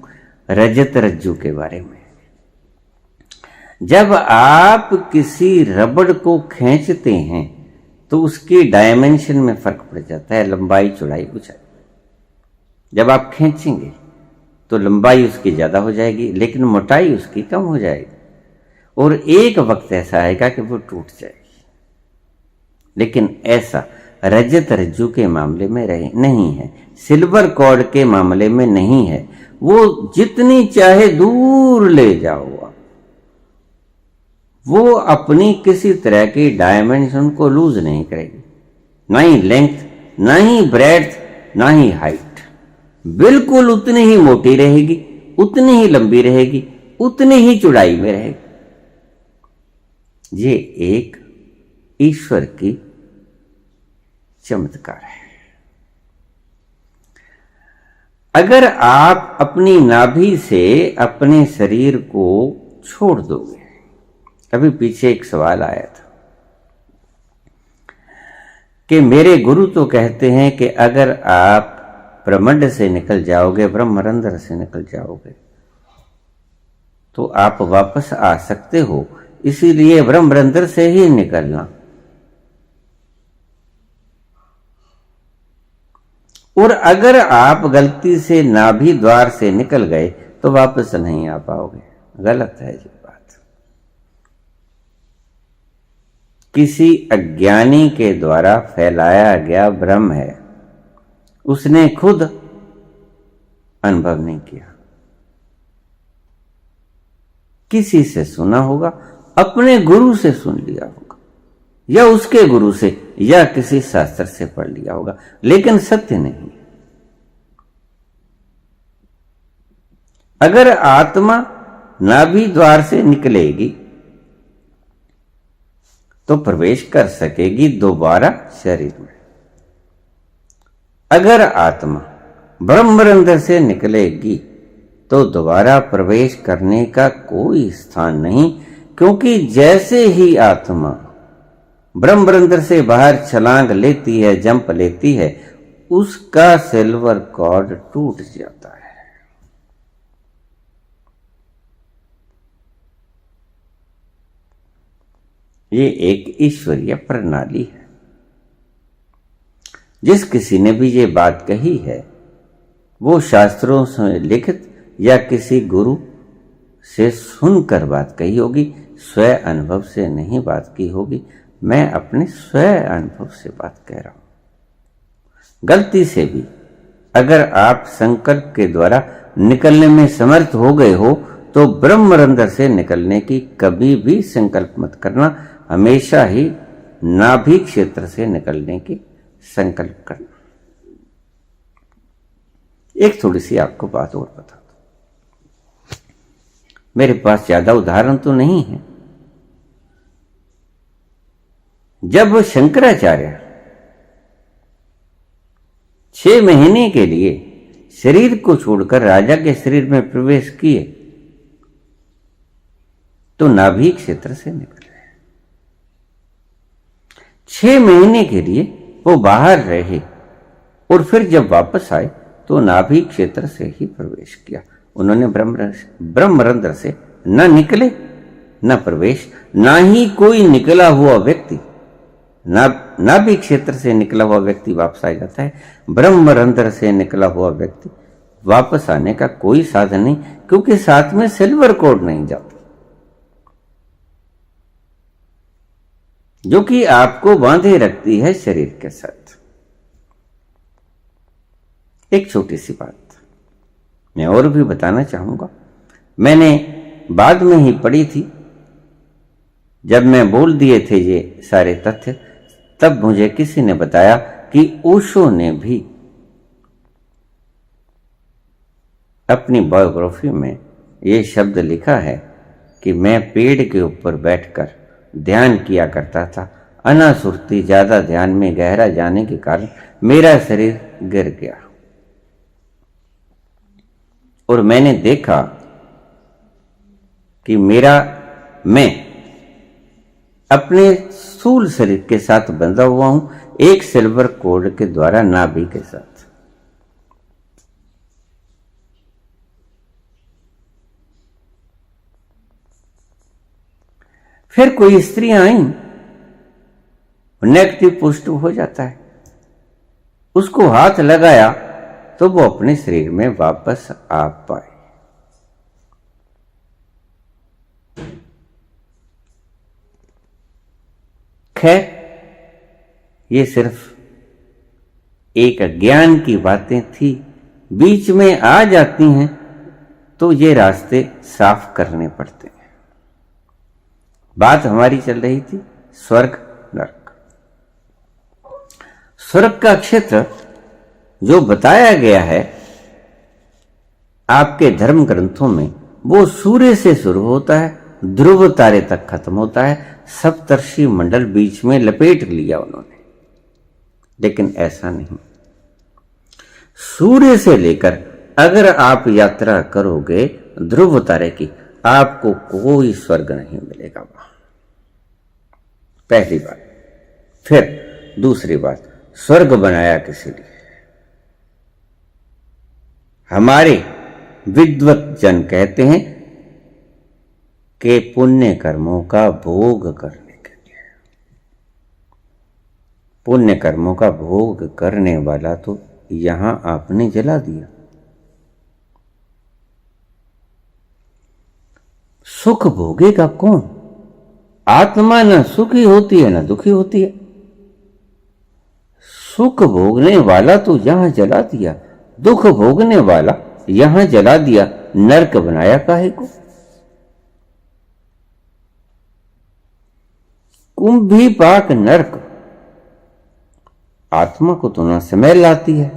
रजत रज्जु के बारे में। जब आप किसी रबड़ को खींचते हैं तो उसकी डायमेंशन में फर्क पड़ जाता है, लंबाई चौड़ाई ऊंचाई। जब आप खींचेंगे तो लंबाई उसकी ज्यादा हो जाएगी लेकिन मोटाई उसकी कम हो जाएगी, और एक वक्त ऐसा आएगा कि वो टूट जाएगी। लेकिन ऐसा रजत रज्जु के मामले में नहीं है, सिल्वर कॉर्ड के मामले में नहीं है। वो जितनी चाहे दूर ले जाओ, वो अपनी किसी तरह की डायमेंशन को लूज नहीं करेगी, ना ही लेंथ, ना ही ब्रेड्थ, ना ही हाइट। बिल्कुल उतनी ही मोटी रहेगी, उतनी ही लंबी रहेगी, उतनी ही चौड़ाई में रहेगी। ये एक ईश्वर की चमत्कार है। अगर आप अपनी नाभि से अपने शरीर को छोड़ दोगे, अभी पीछे एक सवाल आया था कि मेरे गुरु तो कहते हैं कि अगर आप ब्रह्मांड से निकल जाओगे, ब्रह्मरंध्र से निकल जाओगे तो आप वापस आ सकते हो, इसीलिए ब्रह्मरंध्र से ही निकलना। और अगर आप गलती से नाभि द्वार से निकल गए तो वापस नहीं आ पाओगे। गलत है ये बात। किसी अज्ञानी के द्वारा फैलाया गया भ्रम है, उसने खुद अनुभव नहीं किया। किसी से सुना होगा, अपने गुरु से सुन लिया होगा, या उसके गुरु से या किसी शास्त्र से पढ़ लिया होगा, लेकिन सत्य नहीं। अगर आत्मा नाभि द्वार से निकलेगी तो प्रवेश कर सकेगी दोबारा शरीर में। अगर आत्मा ब्रह्मरंध्र से निकलेगी तो दोबारा प्रवेश करने का कोई स्थान नहीं, क्योंकि जैसे ही आत्मा ब्रह्मरंध्र से बाहर छलांग लेती है, जंप लेती है, उसका सिल्वर कॉर्ड टूट जाता है। ये एक ईश्वरीय प्रणाली है। जिस किसी ने भी ये बात कही है वो शास्त्रों से लिखित या किसी गुरु से सुनकर बात कही होगी, स्वयं अनुभव से नहीं बात की होगी। मैं अपने स्वयं अनुभव से बात कह रहा हूं। गलती से भी अगर आप संकल्प के द्वारा निकलने में समर्थ हो गए हो तो ब्रह्मरंध्र से निकलने की कभी भी संकल्प मत करना। हमेशा ही नाभि क्षेत्र से निकलने की संकल्प करना। एक थोड़ी सी आपको बात और बता दूं। मेरे पास ज्यादा उदाहरण तो नहीं है। जब शंकराचार्य 6 महीने के लिए शरीर को छोड़कर राजा के शरीर में प्रवेश किए तो नाभि क्षेत्र से निकले। 6 महीने के लिए वो बाहर रहे और फिर जब वापस आए तो नाभि क्षेत्र से ही प्रवेश किया। उन्होंने ब्रह्मरंध्र से न निकले न प्रवेश, ना ही कोई निकला हुआ व्यक्ति, नाभि क्षेत्र से निकला हुआ व्यक्ति वापस आ जाता है। ब्रह्मरंध्र से निकला हुआ व्यक्ति वापस आने का कोई साधन नहीं, क्योंकि साथ में सिल्वर कॉर्ड नहीं जाता जो कि आपको बांधे रखती है शरीर के साथ। एक छोटी सी बात मैं और भी बताना चाहूंगा। मैंने बाद में ही पढ़ी थी, जब मैं बोल दिए थे ये सारे तथ्य, तब मुझे किसी ने बताया कि ओशो ने भी अपनी बायोग्राफी में ये शब्द लिखा है कि मैं पेड़ के ऊपर बैठकर ध्यान किया करता था। अनासुरती ज्यादा ध्यान में गहरा जाने के कारण मेरा शरीर गिर गया और मैंने देखा कि मैं अपने स्थूल शरीर के साथ बंधा हुआ हूं, एक सिल्वर कॉर्ड के द्वारा नाभि के साथ। फिर कोई स्त्रियां आई, नेगेटिव पॉजिटिव हो जाता है, उसको हाथ लगाया तो वो अपने शरीर में वापस आ पाए। खैर, ये सिर्फ एक अज्ञान की बातें थी, बीच में आ जाती हैं तो ये रास्ते साफ करने पड़ते हैं। बात हमारी चल रही थी स्वर्ग नरक। स्वर्ग का क्षेत्र जो बताया गया है आपके धर्म ग्रंथों में, वो सूर्य से शुरू होता है, ध्रुव तारे तक खत्म होता है, सप्तर्षि मंडल बीच में लपेट लिया उन्होंने। लेकिन ऐसा नहीं। सूर्य से लेकर अगर आप यात्रा करोगे ध्रुव तारे की, आपको कोई स्वर्ग नहीं मिलेगा वहां। पहली बात। फिर दूसरी बात, स्वर्ग बनाया किसी लिए? हमारे विद्वत जन कहते हैं कि पुण्य कर्मों का भोग करने के लिए। पुण्य कर्मों का भोग करने वाला तो यहां आपने जला दिया। सुख भोगेगा कौन? आत्मा न सुखी होती है न दुखी होती है। सुख भोगने वाला तो यहां जला दिया, दुख भोगने वाला यहां जला दिया, नरक बनाया काहे को? कुंभी पाक नरक आत्मा को तो ना समय लाती है,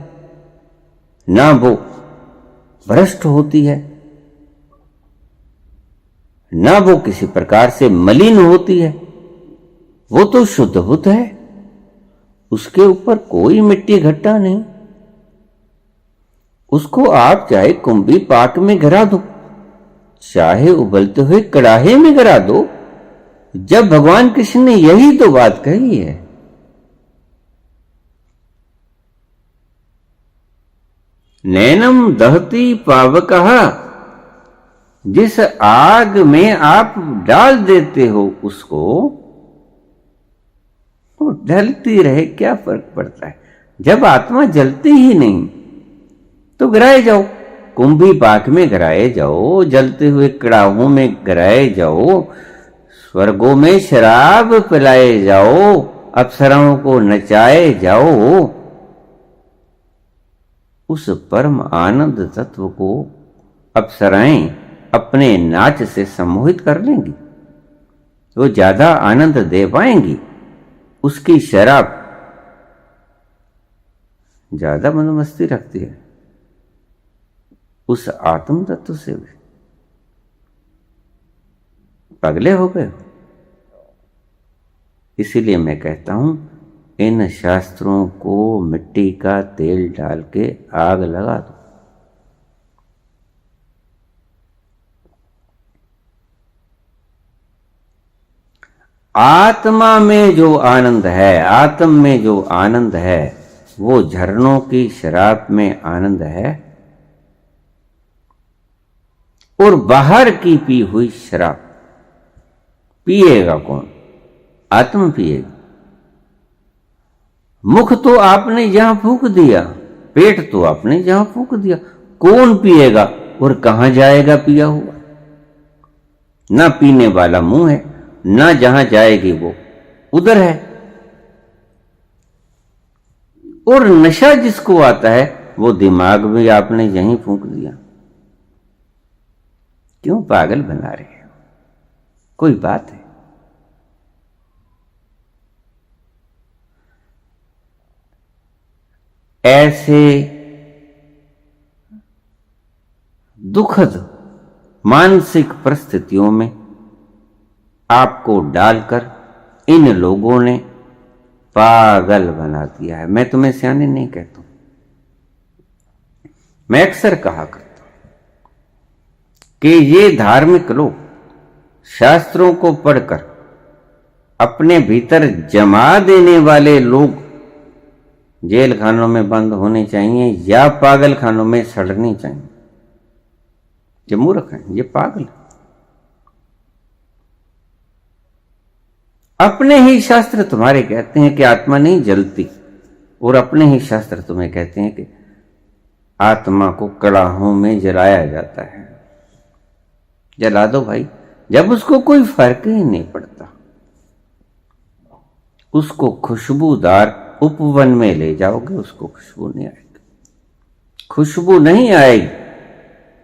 ना वो भ्रष्ट होती है, ना वो किसी प्रकार से मलिन होती है। वो तो शुद्ध बुद्ध है, उसके ऊपर कोई मिट्टी घट्टा नहीं। उसको आप चाहे कुंभी पाक में गिरा दो, चाहे उबलते हुए कड़ाहे में गिरा दो। जब भगवान कृष्ण ने यही तो बात कही है, नैनम दहती पावकः, जिस आग में आप डाल देते हो उसको, वो ढलती रहे, क्या फर्क पड़ता है। जब आत्मा जलती ही नहीं तो गिराए जाओ, कुंभी पाक में गिराए जाओ, जलते हुए कड़ाहों में गिराए जाओ, स्वर्गों में शराब पिलाए जाओ, अप्सराओं को नचाए जाओ। उस परम आनंद तत्व को अप्सराएं अपने नाच से सम्मोहित कर लेंगी, वो ज्यादा आनंद दे पाएंगी। उसकी शराब ज्यादा मनोमस्ती रखती है उस आत्म तत्व से भी। पगले हो गए। इसीलिए मैं कहता हूं, इन शास्त्रों को मिट्टी का तेल डाल के आग लगा दो। आत्मा में जो आनंद है, आत्म में जो आनंद है, वो झरनों की शराब में आनंद है, और बाहर की पी हुई शराब पिएगा कौन? आत्मा पिएगा। मुख तो आपने जहां फूंक दिया, पेट तो आपने जहां फूंक दिया, कौन पिएगा और कहां जाएगा पिया हुआ? ना पीने वाला मुंह है, ना जहां जाएगी वो उधर है। और नशा जिसको आता है वो दिमाग भी आपने यहीं फूंक दिया। क्यों पागल बना रहे हो? कोई बात है? ऐसे दुखद मानसिक परिस्थितियों में आपको डालकर इन लोगों ने पागल बना दिया है। मैं तुम्हें सियाने नहीं कहता, मैं अक्सर कहा करता हूं कि ये धार्मिक लोग शास्त्रों को पढ़कर अपने भीतर जमा देने वाले लोग जेल खानों में बंद होने चाहिए या पागल खानों में सड़नी चाहिए। ये मूर्ख है, ये पागल है। अपने ही शास्त्र तुम्हारे कहते हैं कि आत्मा नहीं जलती, और अपने ही शास्त्र तुम्हें कहते हैं कि आत्मा को कड़ाहों में जलाया जाता है। जला दो भाई, जब उसको कोई फर्क ही नहीं पड़ता। उसको खुशबूदार उपवन में ले जाओगे, उसको खुशबू नहीं आएगी। खुशबू नहीं आएगी,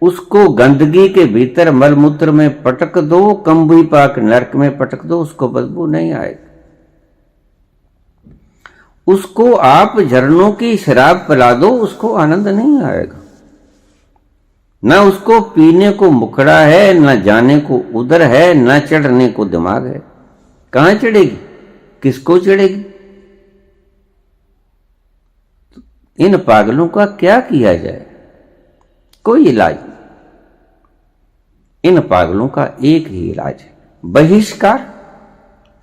उसको गंदगी के भीतर मलमूत्र में पटक दो, कुंभी पाक नरक में पटक दो, उसको बदबू नहीं आएगी। उसको आप झरनों की शराब पिला दो, उसको आनंद नहीं आएगा। ना उसको पीने को मुखड़ा है, ना जाने को उधर है, ना चढ़ने को दिमाग है। कहां चढ़ेगी? किसको चढ़ेगी? इन पागलों का क्या किया जाए? कोई इलाज नहीं। इन पागलों का एक ही इलाज है, बहिष्कार,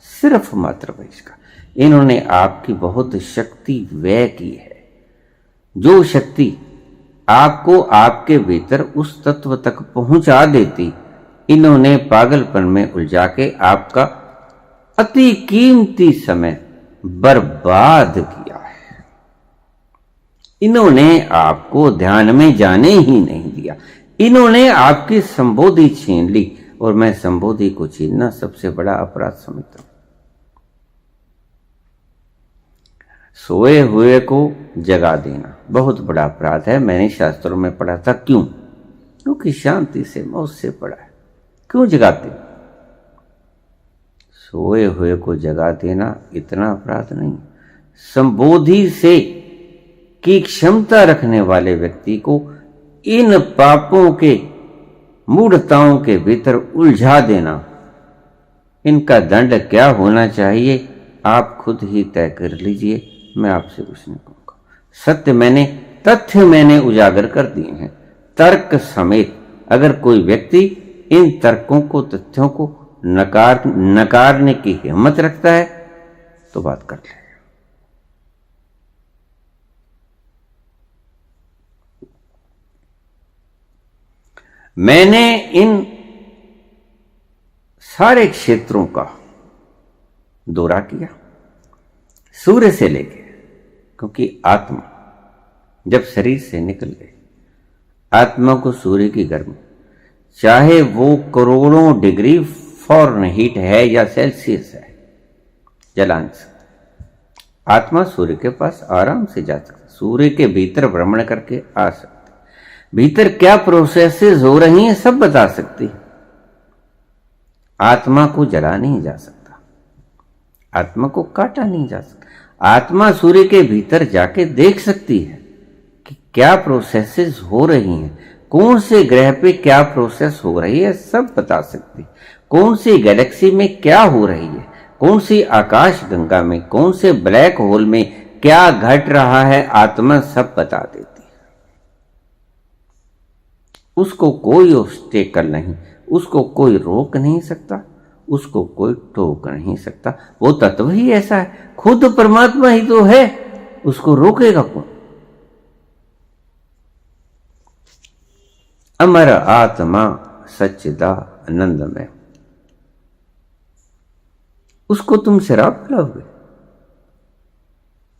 सिर्फ मात्र बहिष्कार। इन्होंने आपकी बहुत शक्ति व्यय की है। जो शक्ति आपको आपके भीतर उस तत्व तक पहुंचा देती, इन्होंने पागलपन में उलझा के आपका अति कीमती समय बर्बाद किया है। इन्होंने आपको ध्यान में जाने ही नहीं दिया। इन्होंने आपकी संबोधि छीन ली, और मैं संबोधि को छीनना सबसे बड़ा अपराध समझता हूं। सोए हुए को जगा देना बहुत बड़ा अपराध है। मैंने शास्त्रों में पढ़ा था। क्यों? क्योंकि शांति से मौज से पढ़ा है। क्यों जगाते? सोए हुए को जगा देना इतना अपराध नहीं। संबोधि से की क्षमता रखने वाले व्यक्ति को इन पापों के मूढ़ताओं के भीतर उलझा देना, इनका दंड क्या होना चाहिए आप खुद ही तय कर लीजिए। मैं आपसे कुछ नहीं कहूंगा। तथ्य मैंने उजागर कर दिए हैं तर्क समेत। अगर कोई व्यक्ति इन तर्कों को, तथ्यों को नकारने की हिम्मत रखता है तो बात कर ले। मैंने इन सारे क्षेत्रों का दौरा किया, सूर्य से लेके, क्योंकि आत्मा जब शरीर से निकल गई, आत्मा को सूर्य की गर्मी, चाहे वो करोड़ों डिग्री फॉरेनहीट है या सेल्सियस है, जलांश, आत्मा सूर्य के पास आराम से जा सकती, सूर्य के भीतर भ्रमण करके आ सकती, भीतर क्या प्रोसेसेस हो रही हैं सब बता सकती। आत्मा को जला नहीं जा सकता, आत्मा को काटा नहीं जा सकता। आत्मा सूर्य के भीतर जाके देख सकती है कि क्या प्रोसेसेस हो रही हैं, कौन से ग्रह पे क्या प्रोसेस हो रही है सब बता सकती, कौन सी गैलेक्सी में क्या हो रही है, कौन सी आकाश गंगा में, कौन से ब्लैक होल में क्या घट रहा है, आत्मा सब बता देती। उसको कोई ऑब्स्टेकल नहीं, उसको कोई रोक नहीं सकता, उसको कोई टोक नहीं सकता। वो तत्व ही ऐसा है, खुद परमात्मा ही तो है, उसको रोकेगा कौन। अमर आत्मा सच्चिदानंदमय, उसको तुम शराब पिलाओगे,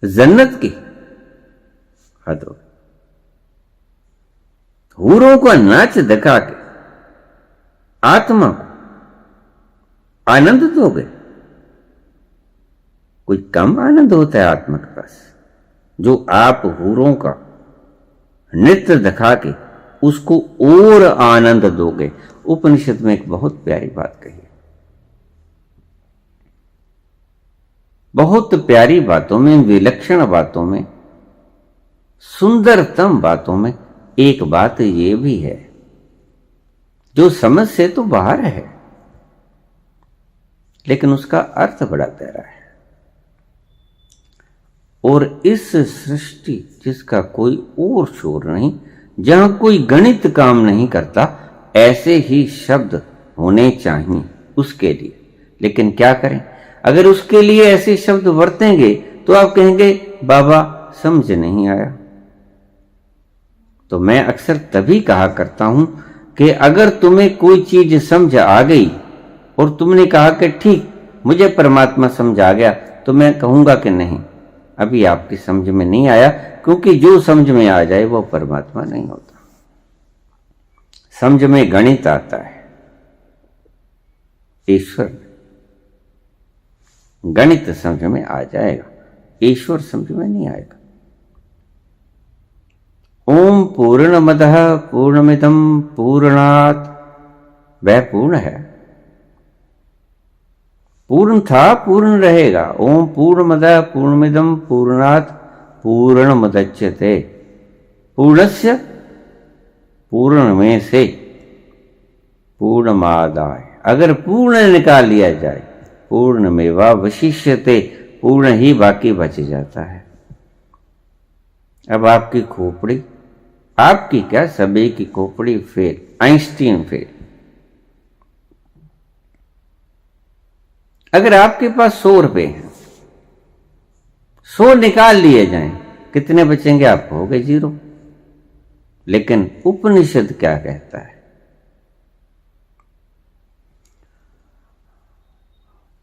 जन्नत की हद हो, हूरों को नाच दिखा के आत्मा को आनंद दोगे। कोई कम आनंद होता है आत्मा के पास जो आप हूरों का नृत्य दिखा के उसको और आनंद दोगे। उपनिषद में एक बहुत प्यारी बात कही है, बहुत प्यारी बातों में, विलक्षण बातों में, सुंदरतम बातों में एक बात ये भी है जो समझ से तो बाहर है, लेकिन उसका अर्थ बड़ा गहरा है। और इस सृष्टि जिसका कोई और शोर नहीं, जहां कोई गणित काम नहीं करता, ऐसे ही शब्द होने चाहिए उसके लिए। लेकिन क्या करें, अगर उसके लिए ऐसे शब्द बरतेंगे तो आप कहेंगे बाबा समझ नहीं आया। तो मैं अक्सर तभी कहा करता हूं कि अगर तुम्हें कोई चीज समझ आ गई और तुमने कहा कि ठीक मुझे परमात्मा समझ आ गया, तो मैं कहूंगा कि नहीं, अभी आपकी समझ में नहीं आया, क्योंकि जो समझ में आ जाए वो परमात्मा नहीं होता। समझ में गणित आता है, ईश्वर गणित समझ में आ जाएगा, ईश्वर समझ में नहीं आएगा। ओम पूर्णमदः पूर्णमिदं पूर्णात्, वह पूर्ण है, पूर्ण था, पूर्ण रहेगा। ओम पूर्णमदः पूर्णमिदं पूर्णात् पूर्णमुदच्यते, पूर्णस्य पूर्ण में से पूर्णमादाय, अगर पूर्ण निकाल लिया जाए, पूर्णमेवावशिष्यते, पूर्ण ही बाकी बच जाता है। अब आपकी खोपड़ी, आपकी क्या सभी की खोपड़ी फेल, आइंस्टीन फेल। अगर आपके पास 100 रुपए हैं, 100 निकाल लिए जाएं, कितने बचेंगे? आप हो गए 0। लेकिन उपनिषद क्या कहता है?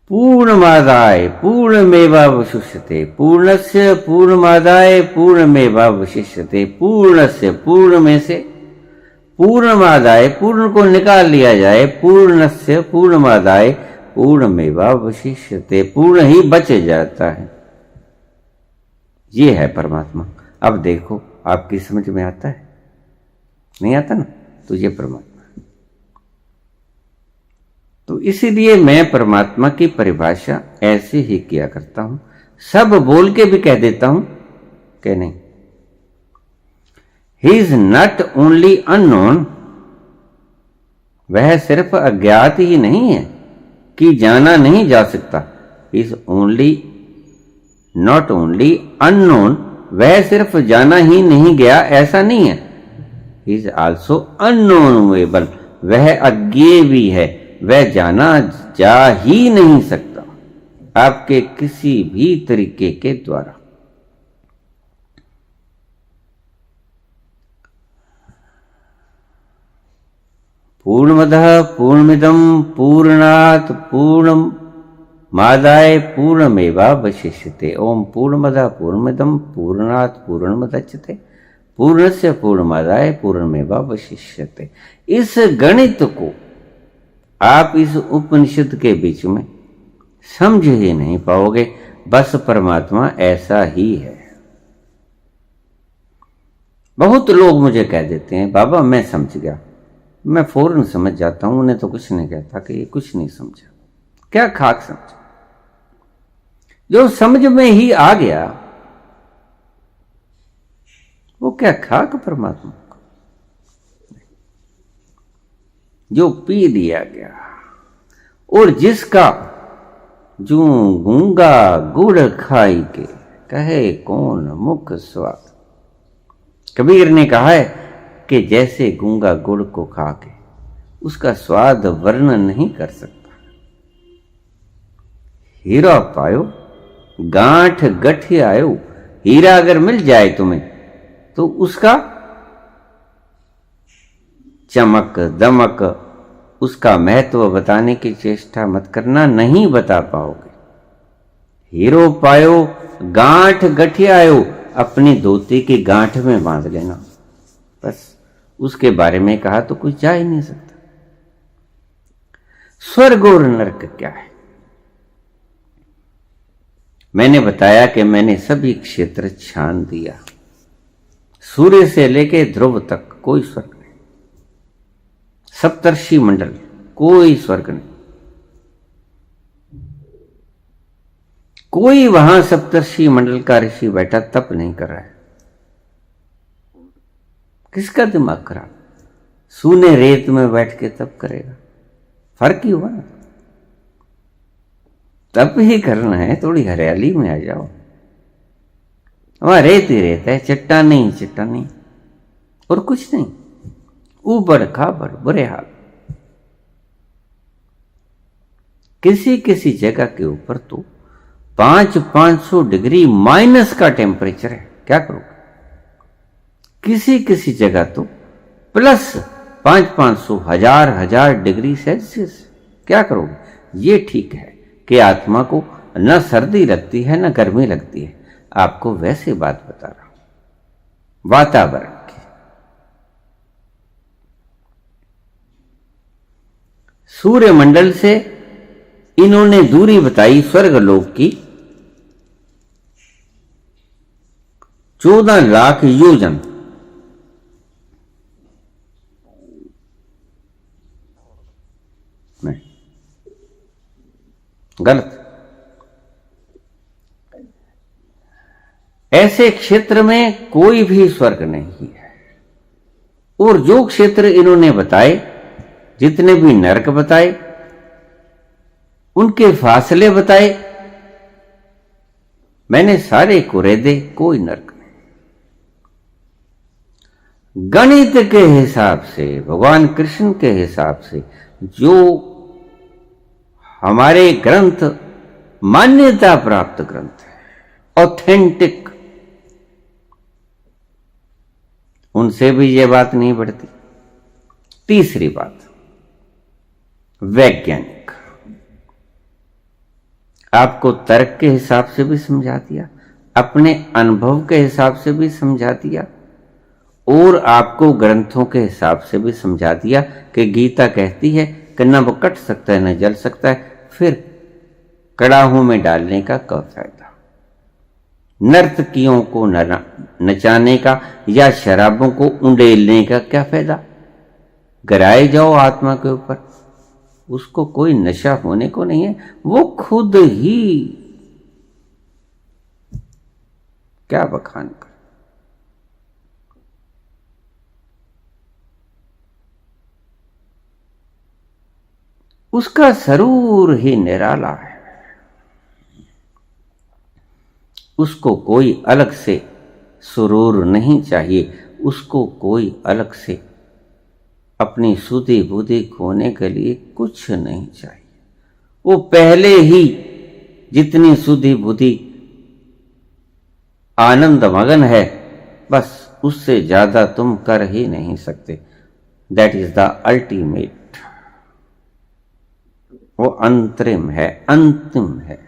पूर्णमादाय पूर्णमेवावशिष्यते, पूर्णस्य पूर्णमादाय पूर्णमेवावशिष्यते, पूर्णस्य पूर्ण में से पूर्णमादाय, पूर्ण को निकाल लिया जाए, पूर्णस्य पूर्णमादाय पूर्णमेवावशिष्यते, पूर्ण ही बच जाता है। ये है परमात्मा। अब देखो आपकी समझ में आता है? नहीं आता ना? तो ये परमात्मा। तो इसीलिए मैं परमात्मा की परिभाषा ऐसे ही किया करता हूं, सब बोल के भी कह देता हूं कि नहीं, he is not only unknown, वह सिर्फ अज्ञात ही नहीं है कि जाना नहीं जा सकता, is only not only unknown, वह सिर्फ जाना ही नहीं गया ऐसा नहीं है, इज ऑल्सो अननोनेबल, वह अज्ञेय भी है, वह जाना जा ही नहीं सकता आपके किसी भी तरीके के द्वारा। पूर्णमदः पूर्णमिदं पूर्णात् पूर्णमादाय पूर्णमेवावशिष्यते। ओम पूर्णमदः पूर्णमिदं पूर्णात् पूर्णमुदच्यते पूर्णस्य पूर्णमादाय पूर्णमेवावशिष्यते। इस गणित को आप इस उपनिषद के बीच में समझ ही नहीं पाओगे, बस परमात्मा ऐसा ही है। बहुत लोग मुझे कह देते हैं बाबा मैं समझ गया, मैं फौरन समझ जाता हूं, उन्हें तो कुछ नहीं कहता कि ये कुछ नहीं समझा, क्या खाक समझा। जो समझ में ही आ गया वो क्या खाक परमात्मा को, जो पी दिया गया। और जिसका जो गूंगा गुड़ खाई के कहे कौन मुख स्वाद, कबीर ने कहा है कि जैसे गूंगा गुड़ को खा के उसका स्वाद वर्णन नहीं कर सकता। हीरा पायो गांठ गठी आयो, हीरा अगर मिल जाए तुम्हें तो उसका चमक दमक, उसका महत्व बताने की चेष्टा मत करना, नहीं बता पाओगे। हीरो पायो गांठ गठी आयो, अपनी धोती की गांठ में बांध लेना, बस उसके बारे में कहा तो कुछ जा ही नहीं सकता। स्वर्ग और नरक क्या है? मैंने बताया कि मैंने सभी क्षेत्र छान दिया, सूर्य से लेके ध्रुव तक कोई स्वर्ग नहीं, सप्तर्षि मंडल कोई स्वर्ग नहीं, कोई वहां सप्तर्षि मंडल का ऋषि बैठा तप नहीं कर रहा है। किसका दिमाग खराब, सूने रेत में बैठ के तप करेगा, फर्क ही हुआ ना। तप ही करना है, थोड़ी हरियाली में आ जाओ, वहां रेत ही रेत है, चट्टान ही चट्टान नहीं, और कुछ नहीं, ऊबड़ खाबड़ बुरे हाल। किसी किसी जगह के ऊपर तो 500 डिग्री माइनस का टेम्परेचर है, क्या करोगे? किसी किसी जगह तो प्लस 500 1000 डिग्री सेल्सियस, क्या करोगे? ये ठीक है कि आत्मा को न सर्दी लगती है न गर्मी लगती है, आपको वैसे बात बता रहा हूं वातावरण की। सूर्यमंडल से इन्होंने दूरी बताई स्वर्गलोक की 14 लाख योजन। नहीं, गलत। ऐसे क्षेत्र में कोई भी स्वर्ग नहीं है। और जो क्षेत्र इन्होंने बताए, जितने भी नरक बताए, उनके फासले बताए, मैंने सारे कुरेदे, कोई नरक नहीं। गणित के हिसाब से, भगवान कृष्ण के हिसाब से जो हमारे ग्रंथ मान्यता प्राप्त ग्रंथ है, ऑथेंटिक, उनसे भी ये बात नहीं बढ़ती। तीसरी बात, वैज्ञानिक, आपको तर्क के हिसाब से भी समझा दिया, अपने अनुभव के हिसाब से भी समझा दिया, और आपको ग्रंथों के हिसाब से भी समझा दिया कि गीता कहती है कि न वो कट सकता है न जल सकता है, फिर कड़ाहों में डालने का क्या फायदा? नर्तकियों को नचाने का या शराबों को उंडेलने का क्या फायदा? गिराए जाओ आत्मा के ऊपर, उसको कोई नशा होने को नहीं है, वो खुद ही क्या बखान कर। उसका सरूर ही निराला है, उसको कोई अलग से सुरूर नहीं चाहिए, उसको कोई अलग से अपनी सुधी बुद्धि खोने के लिए कुछ नहीं चाहिए। वो पहले ही जितनी सुधी बुद्धि आनंद मगन है, बस उससे ज्यादा तुम कर ही नहीं सकते। That is the ultimate. वो अंतरिम है, अंतिम है।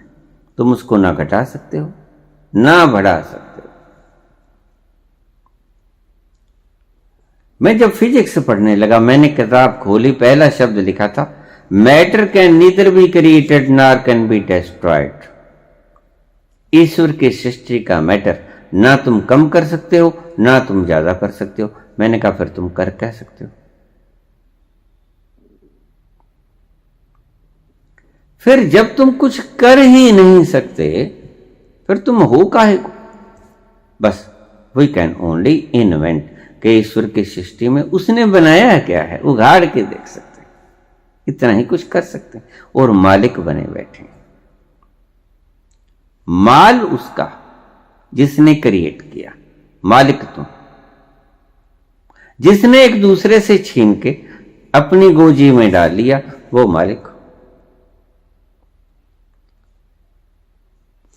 तुम उसको ना घटा सकते हो ना बढ़ा सकते हो। मैं जब फिजिक्स पढ़ने लगा, मैंने किताब खोली, पहला शब्द लिखा था, matter can neither be created nor can be destroyed. ईश्वर की सृष्टि का मैटर ना तुम कम कर सकते हो ना तुम ज्यादा कर सकते हो। मैंने कहा फिर तुम कर कह सकते हो? फिर जब तुम कुछ कर ही नहीं सकते फिर तुम हो काहे को? बस वी कैन ओनली इन्वेंट कि ईश्वर की सृष्टि में उसने बनाया क्या है, उघाड़ के देख सकते हैं, इतना ही कुछ कर सकते हैं। और मालिक बने बैठे, माल उसका जिसने क्रिएट किया, मालिक तुम। जिसने एक दूसरे से छीन के अपनी गोजी में डाल लिया वो मालिक।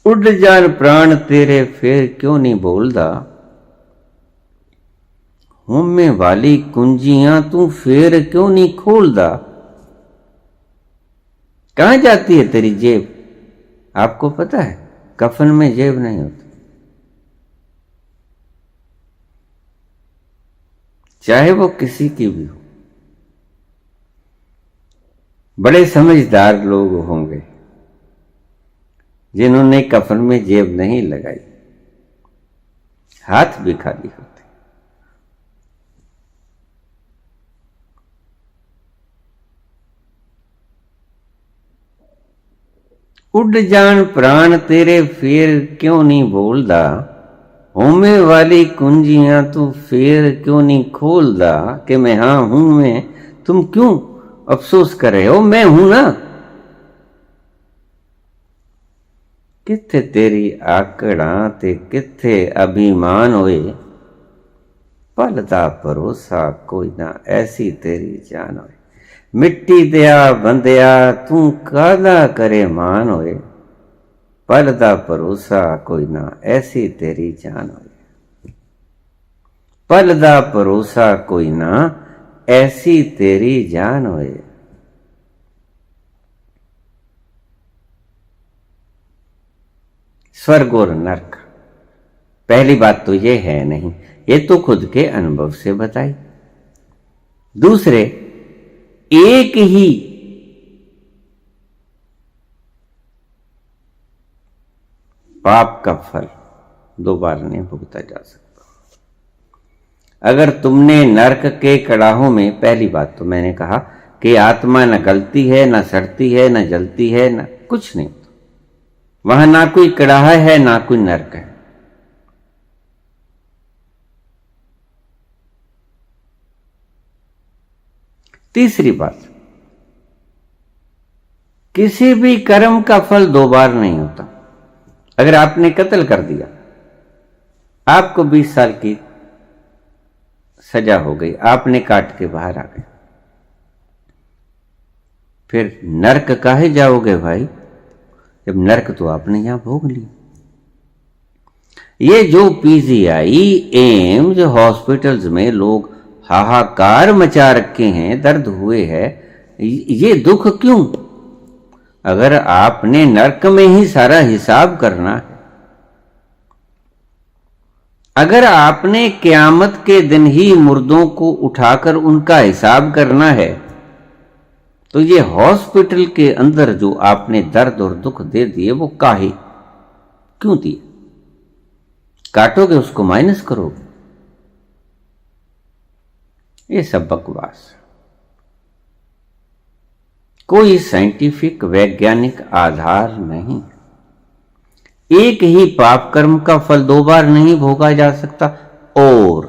उड़ जान प्राण तेरे फिर क्यों नहीं बोलदा, होमे वाली कुंजियां तू फिर क्यों नहीं खोलदा। कहां जाती है तेरी जेब? आपको पता है कफन में जेब नहीं होती। चाहे वो किसी की भी हो। बड़े समझदार लोग होंगे जिन्होंने कफन में जेब नहीं लगाई, हाथ भी खाली होते। उड़ जान प्राण तेरे फिर क्यों नहीं बोलदा, होमे वाली कुंजियां तू फिर क्यों नहीं खोलदा। कि मैं हाँ हूं मैं, तुम क्यों अफसोस कर रहे हो? मैं हूं ना। किथे तेरी आकड़ा ते किथे अभिमान होए, पल दा भरोसा कोई ना ऐसी तेरी जान होए। मिट्टी दिया बंदिया तू कादा करे मान होए, पल दा भरोसा कोई ना ऐसी तेरी जान होए। पल दा भरोसा कोई ना ऐसी तेरी जान होए। स्वर्ग और नरक, पहली बात तो ये है नहीं, ये तो खुद के अनुभव से बताई। दूसरे, एक ही पाप का फल दो बार नहीं भुगता जा सकता। अगर तुमने नरक के कड़ाहों में, पहली बात तो मैंने कहा कि आत्मा न गलती है न सड़ती है न जलती है न कुछ नहीं, वहां ना कोई कड़ाहा है ना कोई नरक है। तीसरी बात, किसी भी कर्म का फल दो बार नहीं होता। अगर आपने कत्ल कर दिया, आपको 20 साल की सजा हो गई, आपने काट के बाहर आ गए, फिर नरक काहे जाओगे भाई? जब नरक तो आपने यहां भोग ली। ये जो पीजीआई एम्स हॉस्पिटल्स में लोग हाहाकार मचा रखे हैं, दर्द हुए हैं, ये दुख क्यों? अगर आपने नरक में ही सारा हिसाब करना है, अगर आपने क़यामत के दिन ही मुर्दों को उठाकर उनका हिसाब करना है, तो ये हॉस्पिटल के अंदर जो आपने दर्द और दुख दे दिए वो काहे क्यों दिए? काटोगे उसको, माइनस करोगे, ये सब बकवास। कोई साइंटिफिक वैज्ञानिक आधार नहीं। एक ही पाप कर्म का फल 2 बार नहीं भोगा जा सकता और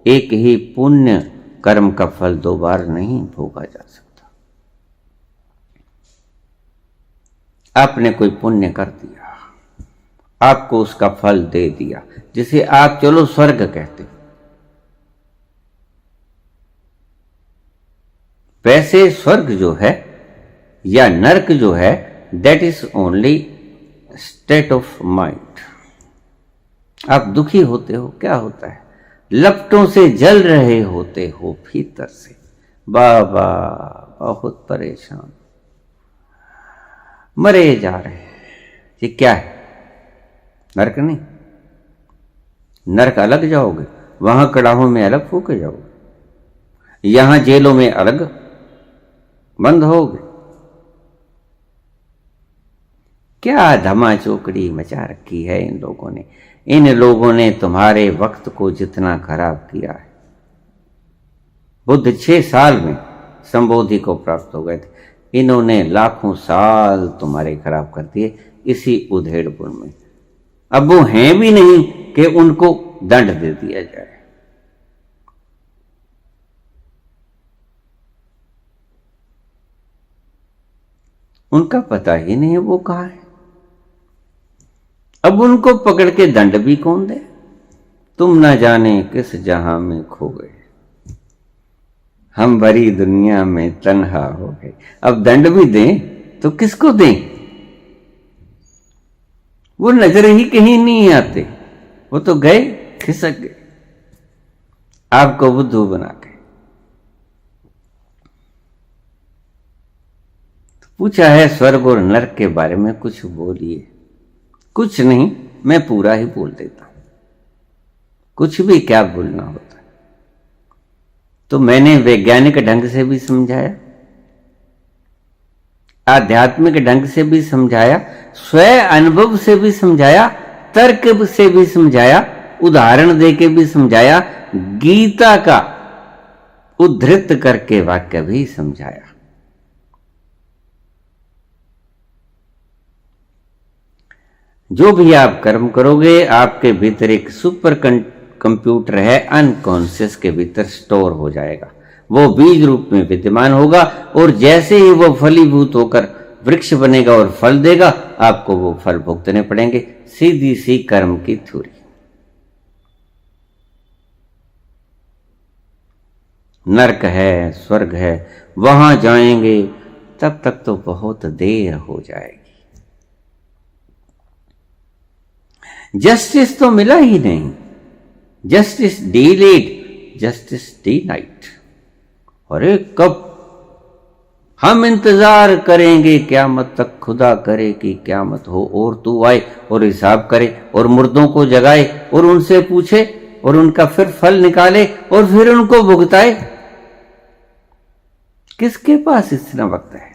एक ही पुण्य कर्म का फल 2 बार नहीं भोगा जा सकता। आपने कोई पुण्य कर दिया, आपको उसका फल दे दिया, जिसे आप चलो स्वर्ग कहते हो। वैसे स्वर्ग जो है या नरक जो है, that is only state of mind. आप दुखी होते हो, क्या होता है? लपटों से जल रहे होते हो भीतर से, बाबा बहुत परेशान, मरे जा रहे हैं। ये क्या है? नरक नहीं। नरक अलग जाओगे, वहां कड़ाहों में अलग फूके जाओगे, यहां जेलों में अलग बंद होगे। क्या धमा चौकड़ी मचा रखी है इन लोगों ने। इन लोगों ने तुम्हारे वक्त को जितना खराब किया है। बुद्ध 6 साल में संबोधि को प्राप्त हो गए थे, इन्होंने लाखों साल तुम्हारे खराब कर दिए इसी उधेड़पुर में। अब वो हैं भी नहीं कि उनको दंड दे दिया जाए। उनका पता ही नहीं है वो कहाँ है। अब उनको पकड़ के दंड भी कौन दे? तुम ना जाने किस जहां में खो गए, हम भरी दुनिया में तन्हा हो गए। अब दंड भी दें तो किसको दें? वो नजर ही कहीं नहीं आते, वो तो गए, खिसक गए आपको बुद्धू बना के। तो पूछा है स्वर्ग और नरक के बारे में कुछ बोलिए। कुछ नहीं, मैं पूरा ही बोल देता हूं। कुछ भी क्या बोलना होता है। तो मैंने वैज्ञानिक ढंग से भी समझाया, आध्यात्मिक ढंग से भी समझाया, स्वयं अनुभव से भी समझाया, तर्क से भी समझाया, उदाहरण देके भी समझाया, गीता का उद्धृत करके वाक्य भी समझाया। जो भी आप कर्म करोगे, आपके भीतर एक सुपर कंप्यूटर है, अनकॉन्शियस के भीतर स्टोर हो जाएगा। वो बीज रूप में विद्यमान होगा और जैसे ही वो फलीभूत होकर वृक्ष बनेगा और फल देगा, आपको वो फल भुगतने पड़ेंगे। सीधी सी कर्म की थ्योरी। नरक है, स्वर्ग है, वहां जाएंगे तब तक तो बहुत देर हो जाएगी। जस्टिस तो मिला ही नहीं। Justice delayed, justice denied. अरे कब हम इंतजार करेंगे क़यामत तक, खुदा करे कि क़यामत हो और तू आए और हिसाब करे और मुर्दों को जगाए और उनसे पूछे और उनका फिर फल निकाले और फिर उनको भुगताए। किसके पास इतना वक्त है?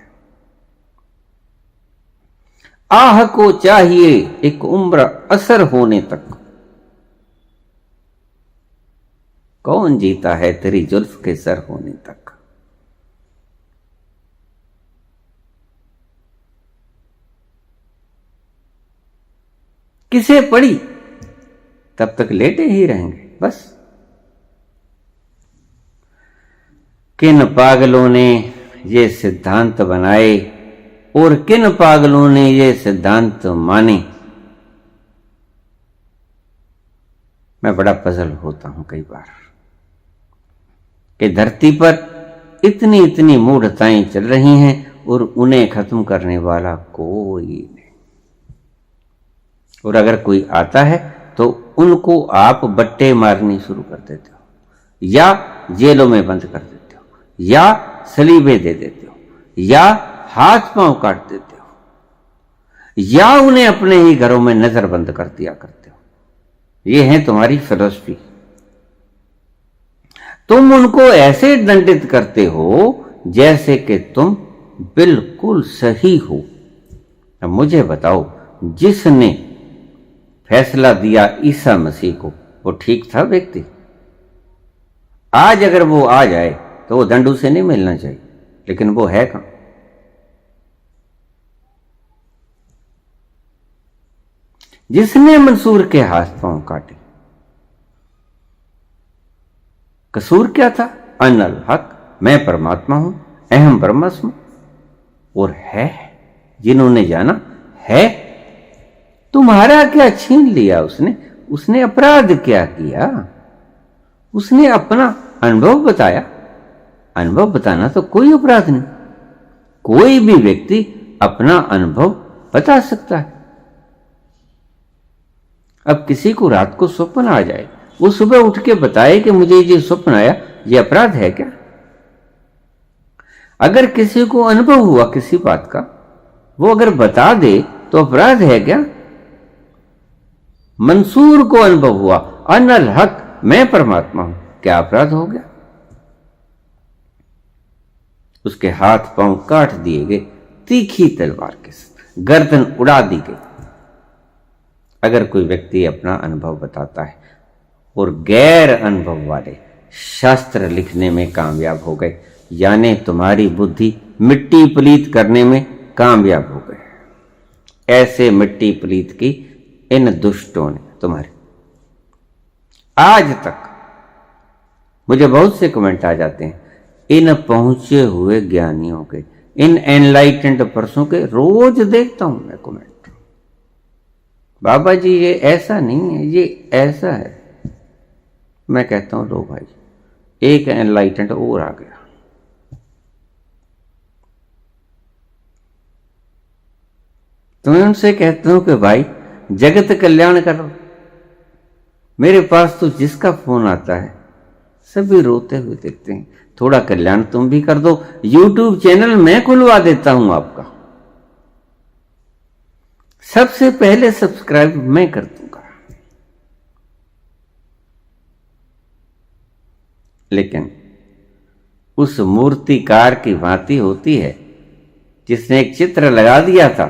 आह को चाहिए एक उम्र असर होने तक। कौन जीता है तेरी जुल्फ के सर होने तक? किसे पड़ी? तब तक लेटे ही रहेंगे बस। किन पागलों ने ये सिद्धांत बनाए और किन पागलों ने ये सिद्धांत माने, मैं बड़ा पजल होता हूं कई बार कि धरती पर इतनी इतनी मूढ़ताएं चल रही हैं और उन्हें खत्म करने वाला कोई नहीं। और अगर कोई आता है तो उनको आप बट्टे मारनी शुरू कर देते हो, या जेलों में बंद कर देते हो, या सलीबे दे देते हो, या हाथ पांव काट देते हो, या उन्हें अपने ही घरों में नजरबंद कर दिया करते हो। ये है तुम्हारी फिलॉसफी। तुम उनको ऐसे दंडित करते हो जैसे कि तुम बिल्कुल सही हो। अब मुझे बताओ, जिसने फैसला दिया ईसा मसीह को, वो ठीक था व्यक्ति? आज अगर वो आ जाए तो वो दंड उसे नहीं मिलना चाहिए, लेकिन वो है कहां? जिसने मंसूर के हाथ पांव काटे। कसूर क्या था? अनल हक, मैं परमात्मा हूं, अहम ब्रह्मस्मि। और है जिन्होंने जाना है। तुम्हारा क्या छीन लिया उसने? उसने अपराध क्या किया? उसने अपना अनुभव बताया। अनुभव बताना तो कोई अपराध नहीं। कोई भी व्यक्ति अपना अनुभव बता सकता है। अब किसी को रात को स्वप्न आ जाए, वो सुबह उठ के बताए कि मुझे ये स्वप्न आया, ये अपराध है क्या? अगर किसी को अनुभव हुआ किसी बात का, वो अगर बता दे तो अपराध है क्या? मंसूर को अनुभव हुआ, अनल हक, मैं परमात्मा हूं, क्या अपराध हो गया? उसके हाथ पांव काट दिए गए तीखी तलवार के साथ, गर्दन उड़ा दी गई। अगर कोई व्यक्ति अपना अनुभव बताता है और गैर अनुभव वाले शास्त्र लिखने में कामयाब हो गए, यानी तुम्हारी बुद्धि मिट्टी पलीत करने में कामयाब हो गए। ऐसे मिट्टी पलीत की इन दुष्टों ने तुम्हारे आज तक, मुझे बहुत से कमेंट आ जाते हैं इन पहुंचे हुए ज्ञानियों के, इन एनलाइटेंड पर्सों के, रोज देखता हूं मैं कमेंट। बाबा जी ये ऐसा नहीं है, ये ऐसा है। मैं कहता हूं लो भाई, एक एनलाइटेंड और आ गया। तो मैं उनसे कहता हूं कि भाई जगत कल्याण करो। मेरे पास तो जिसका फोन आता है सभी रोते हुए देखते हैं, थोड़ा कल्याण तुम भी कर दो। यूट्यूब चैनल मैं खुलवा देता हूं आपका, सबसे पहले सब्सक्राइब मैं कर दूंगा। लेकिन उस मूर्तिकार की भांति होती है जिसने एक चित्र लगा दिया था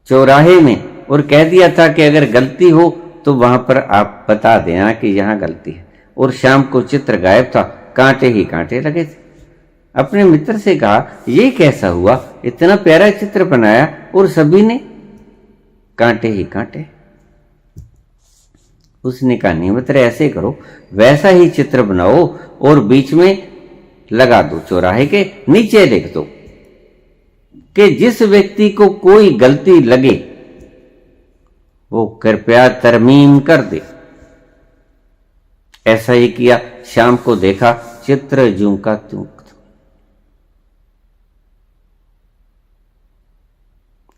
चौराहे में और कह दिया था कि अगर गलती हो तो वहां पर आप बता देना कि यहां गलती है, और शाम को चित्र गायब था, कांटे ही कांटे लगे थे। अपने मित्र से कहा ये कैसा हुआ, इतना प्यारा चित्र बनाया और सभी ने कांटे ही कांटे। उसने कहा नहीं मित्र, ऐसे करो, वैसा ही चित्र बनाओ और बीच में लगा दो, चौराहे के नीचे लिख दो कि जिस व्यक्ति को कोई गलती लगे वो कृपया तरमीम कर दे। ऐसा ही किया, शाम को देखा चित्र ज्यों का त्यों।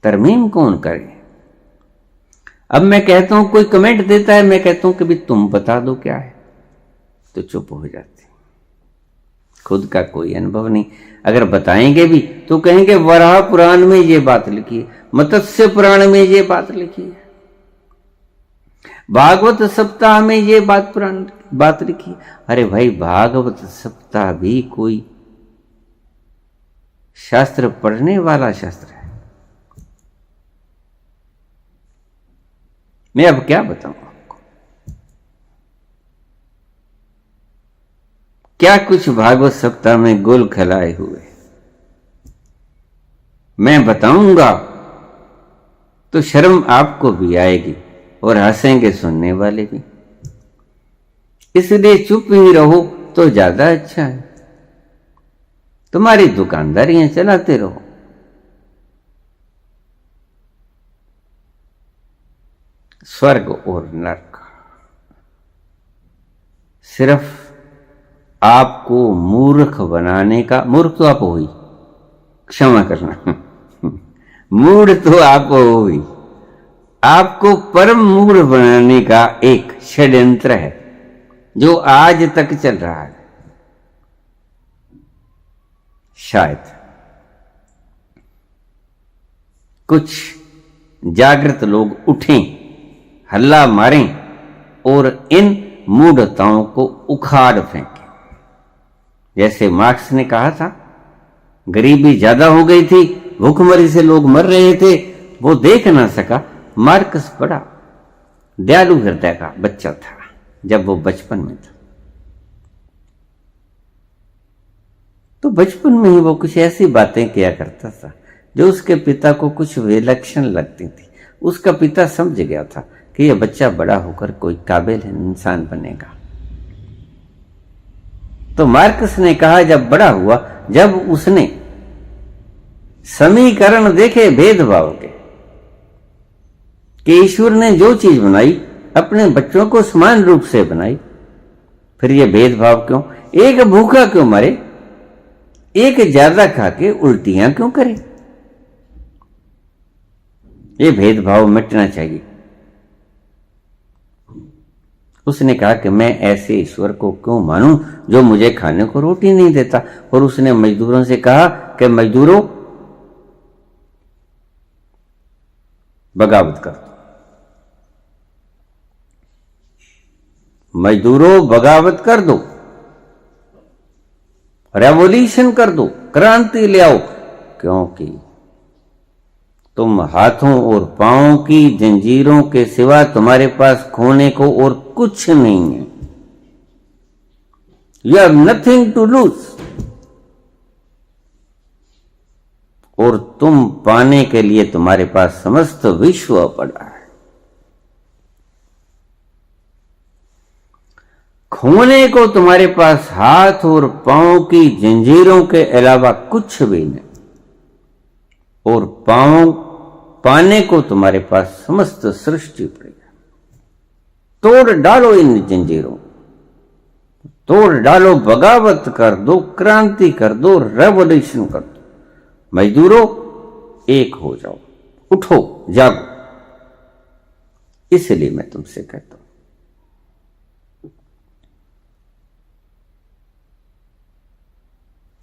तरमीम कौन करे? अब मैं कहता हूं, कोई कमेंट देता है, मैं कहता हूं कि भी तुम बता दो क्या है, तो चुप हो जाते। खुद का कोई अनुभव नहीं। अगर बताएंगे भी तो कहेंगे वराह पुराण में ये बात लिखी है, मत्स्य पुराण में ये बात लिखी है, भागवत सप्ताह में ये बात लिखी है। अरे भाई, भागवत सप्ताह भी कोई शास्त्र पढ़ने वाला शास्त्र है। मैं अब क्या बताऊं आपको, क्या कुछ भागवत सप्ताह में गुल खिलाए हुए मैं बताऊंगा तो शर्म आपको भी आएगी और हंसेंगे सुनने वाले भी। इसलिए चुप ही रहो तो ज्यादा अच्छा है। तुम्हारी दुकानदारियां चलाते रहो। स्वर्ग और नरक सिर्फ आपको मूर्ख बनाने का, मूर्ख तो आप हो ही, क्षमा करना, मूढ़ तो आप हो ही, आपको परम मूढ़ बनाने का एक षड्यंत्र है जो आज तक चल रहा है। शायद कुछ जागृत लोग उठें, हल्ला मारें और इन मूढ़ताओं को उखाड़ फेंकें। जैसे मार्क्स ने कहा था, गरीबी ज्यादा हो गई थी, भूखमरी से लोग मर रहे थे, वो देख ना सका। मार्क्स बड़ा दयालु हृदय का बच्चा था जब वो बचपन में था, तो बचपन में ही वो कुछ ऐसी बातें किया करता था जो उसके पिता को कुछ विलक्षण लगती थी। उसका पिता समझ गया था कि यह बच्चा बड़ा होकर कोई काबिल इंसान बनेगा। तो मार्कस ने कहा जब बड़ा हुआ, जब उसने समीकरण देखे भेदभाव के, कि ईश्वर ने जो चीज बनाई अपने बच्चों को समान रूप से बनाई, फिर ये भेदभाव क्यों? एक भूखा क्यों मरे, एक ज्यादा खा के उल्टियां क्यों करे? ये भेदभाव मिटना चाहिए। उसने कहा कि मैं ऐसे ईश्वर को क्यों मानूं जो मुझे खाने को रोटी नहीं देता। और उसने मजदूरों से कहा कि मजदूरों बगावत कर दो, मजदूरों बगावत कर दो, रेवोल्यूशन कर दो, क्रांति ले आओ, क्योंकि तुम हाथों और पांवों की जंजीरों के सिवा तुम्हारे पास खोने को और कुछ नहीं है। You have nothing to lose, और तुम पाने के लिए तुम्हारे पास समस्त विश्व पड़ा है। खोने को तुम्हारे पास हाथ और पांव की जंजीरों के अलावा कुछ भी नहीं, और पाने को तुम्हारे पास समस्त सृष्टि पड़ी है। तोड़ डालो इन जंजीरों, तोड़ डालो, बगावत कर दो, क्रांति कर दो, रेवोल्यूशन कर दो। मजदूरों एक हो जाओ, उठो, जागो। इसलिए मैं तुमसे कहता हूं,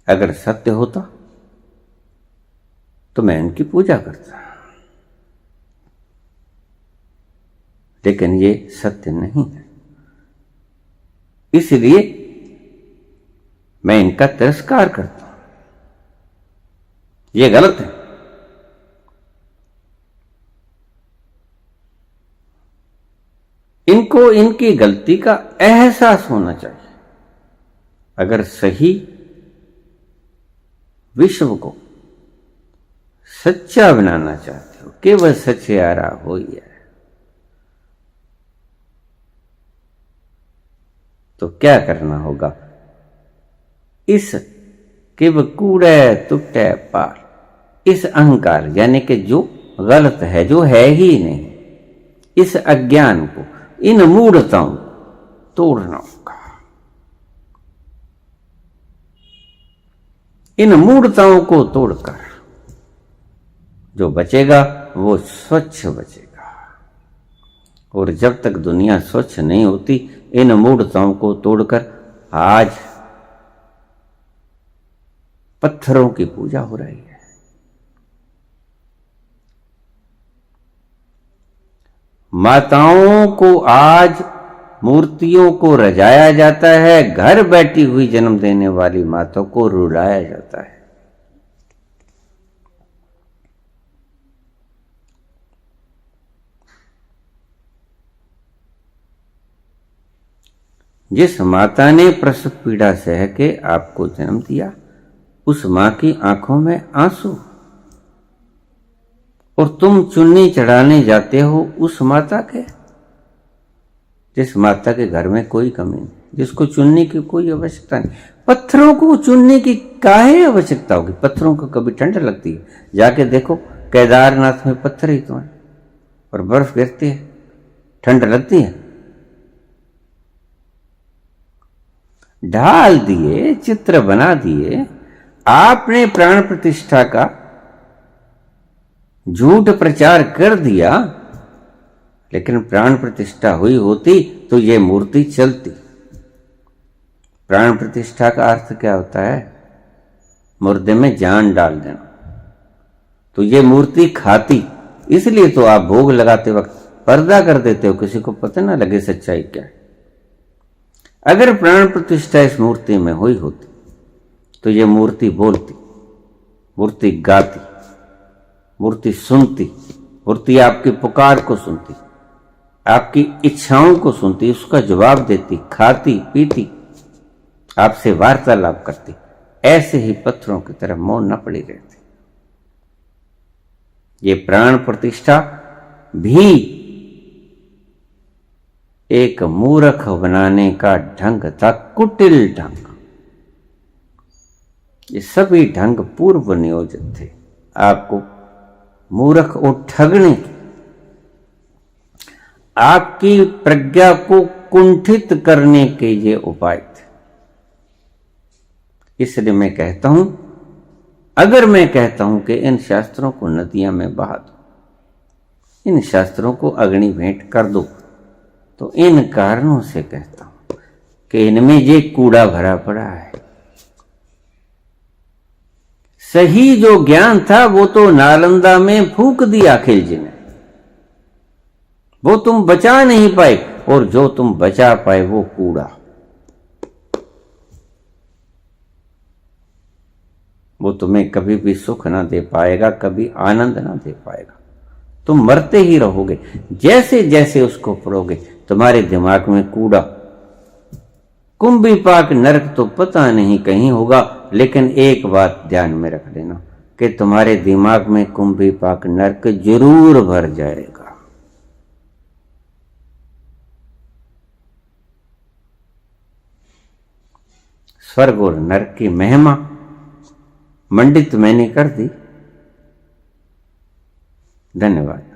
अगर सत्य होता तो मैं इनकी पूजा करता, लेकिन ये सत्य नहीं है, इसलिए मैं इनका तिरस्कार करता हूं। ये गलत है। इनको इनकी गलती का एहसास होना चाहिए। अगर सही विश्व को सच्चा बनाना चाहते हो, केवल सच्चारा हो ही है, तो क्या करना होगा? इस किव कूड़े तुटे पार, इस अहंकार यानी कि जो गलत है, जो है ही नहीं, इस अज्ञान को, इन मूढ़ताओं तोड़ना होगा। इन मूढ़ताओं को तोड़कर जो बचेगा वो स्वच्छ बचेगा। और जब तक दुनिया स्वच्छ नहीं होती, इन मूढ़ताओं को तोड़कर आज पत्थरों की पूजा हो रही है। माताओं को आज मूर्तियों को रजाया जाता है, घर बैठी हुई जन्म देने वाली माताओं को रुलाया जाता है। जिस माता ने प्रसव पीड़ा सह के आपको जन्म दिया, उस मां की आंखों में आंसू, और तुम चुन्नी चढ़ाने जाते हो उस माता के, जिस माता के घर में कोई कमी नहीं, जिसको चुनने की कोई आवश्यकता नहीं। पत्थरों को चुनने की काहे आवश्यकता होगी? पत्थरों को कभी ठंड लगती है? जाके देखो, केदारनाथ में पत्थर ही तो है, और बर्फ गिरती है, ठंड लगती है? ढाल दिए, चित्र बना दिए, आपने प्राण प्रतिष्ठा का झूठ प्रचार कर दिया, लेकिन प्राण प्रतिष्ठा हुई होती तो ये मूर्ति चलती। प्राण प्रतिष्ठा का अर्थ क्या होता है? मुर्दे में जान डाल देना। तो ये मूर्ति खाती, इसलिए तो आप भोग लगाते वक्त पर्दा कर देते हो, किसी को पता ना लगे सच्चाई क्या है। अगर प्राण प्रतिष्ठा इस मूर्ति में हुई होती तो ये मूर्ति बोलती, मूर्ति गाती, मूर्ति सुनती, मूर्ति आपकी पुकार को सुनती, आपकी इच्छाओं को सुनती, उसका जवाब देती, खाती पीती, आपसे वार्तालाप करती। ऐसे ही पत्थरों की तरह मौन न पड़ी रहती। ये प्राण प्रतिष्ठा भी एक मूर्ख बनाने का ढंग था, कुटिल ढंग। ये सभी ढंग पूर्व नियोजित थे आपको मूर्ख और ठगने के, आपकी प्रज्ञा को कुंठित करने के ये उपाय थे। इसलिए मैं कहता हूं, अगर मैं कहता हूं कि इन शास्त्रों को नदियां में बहा दो, इन शास्त्रों को अग्नि भेंट कर दो, तो इन कारणों से कहता हूं कि इनमें ये कूड़ा भरा पड़ा है। सही जो ज्ञान था वो तो नालंदा में फूंक दिया खिलजी ने, वो तुम बचा नहीं पाए, और जो तुम बचा पाए वो कूड़ा, वो तुम्हें कभी भी सुख ना दे पाएगा, कभी आनंद ना दे पाएगा। तुम मरते ही रहोगे। जैसे जैसे उसको पढ़ोगे तुम्हारे दिमाग में कूड़ा, कुंभीपाक नरक तो पता नहीं कहीं होगा, लेकिन एक बात ध्यान में रख लेना कि तुम्हारे दिमाग में कुंभीपाक नरक जरूर भर जाएगा। स्वर्ग और नरक की महिमा मंडित मैंने कर दी। धन्यवाद।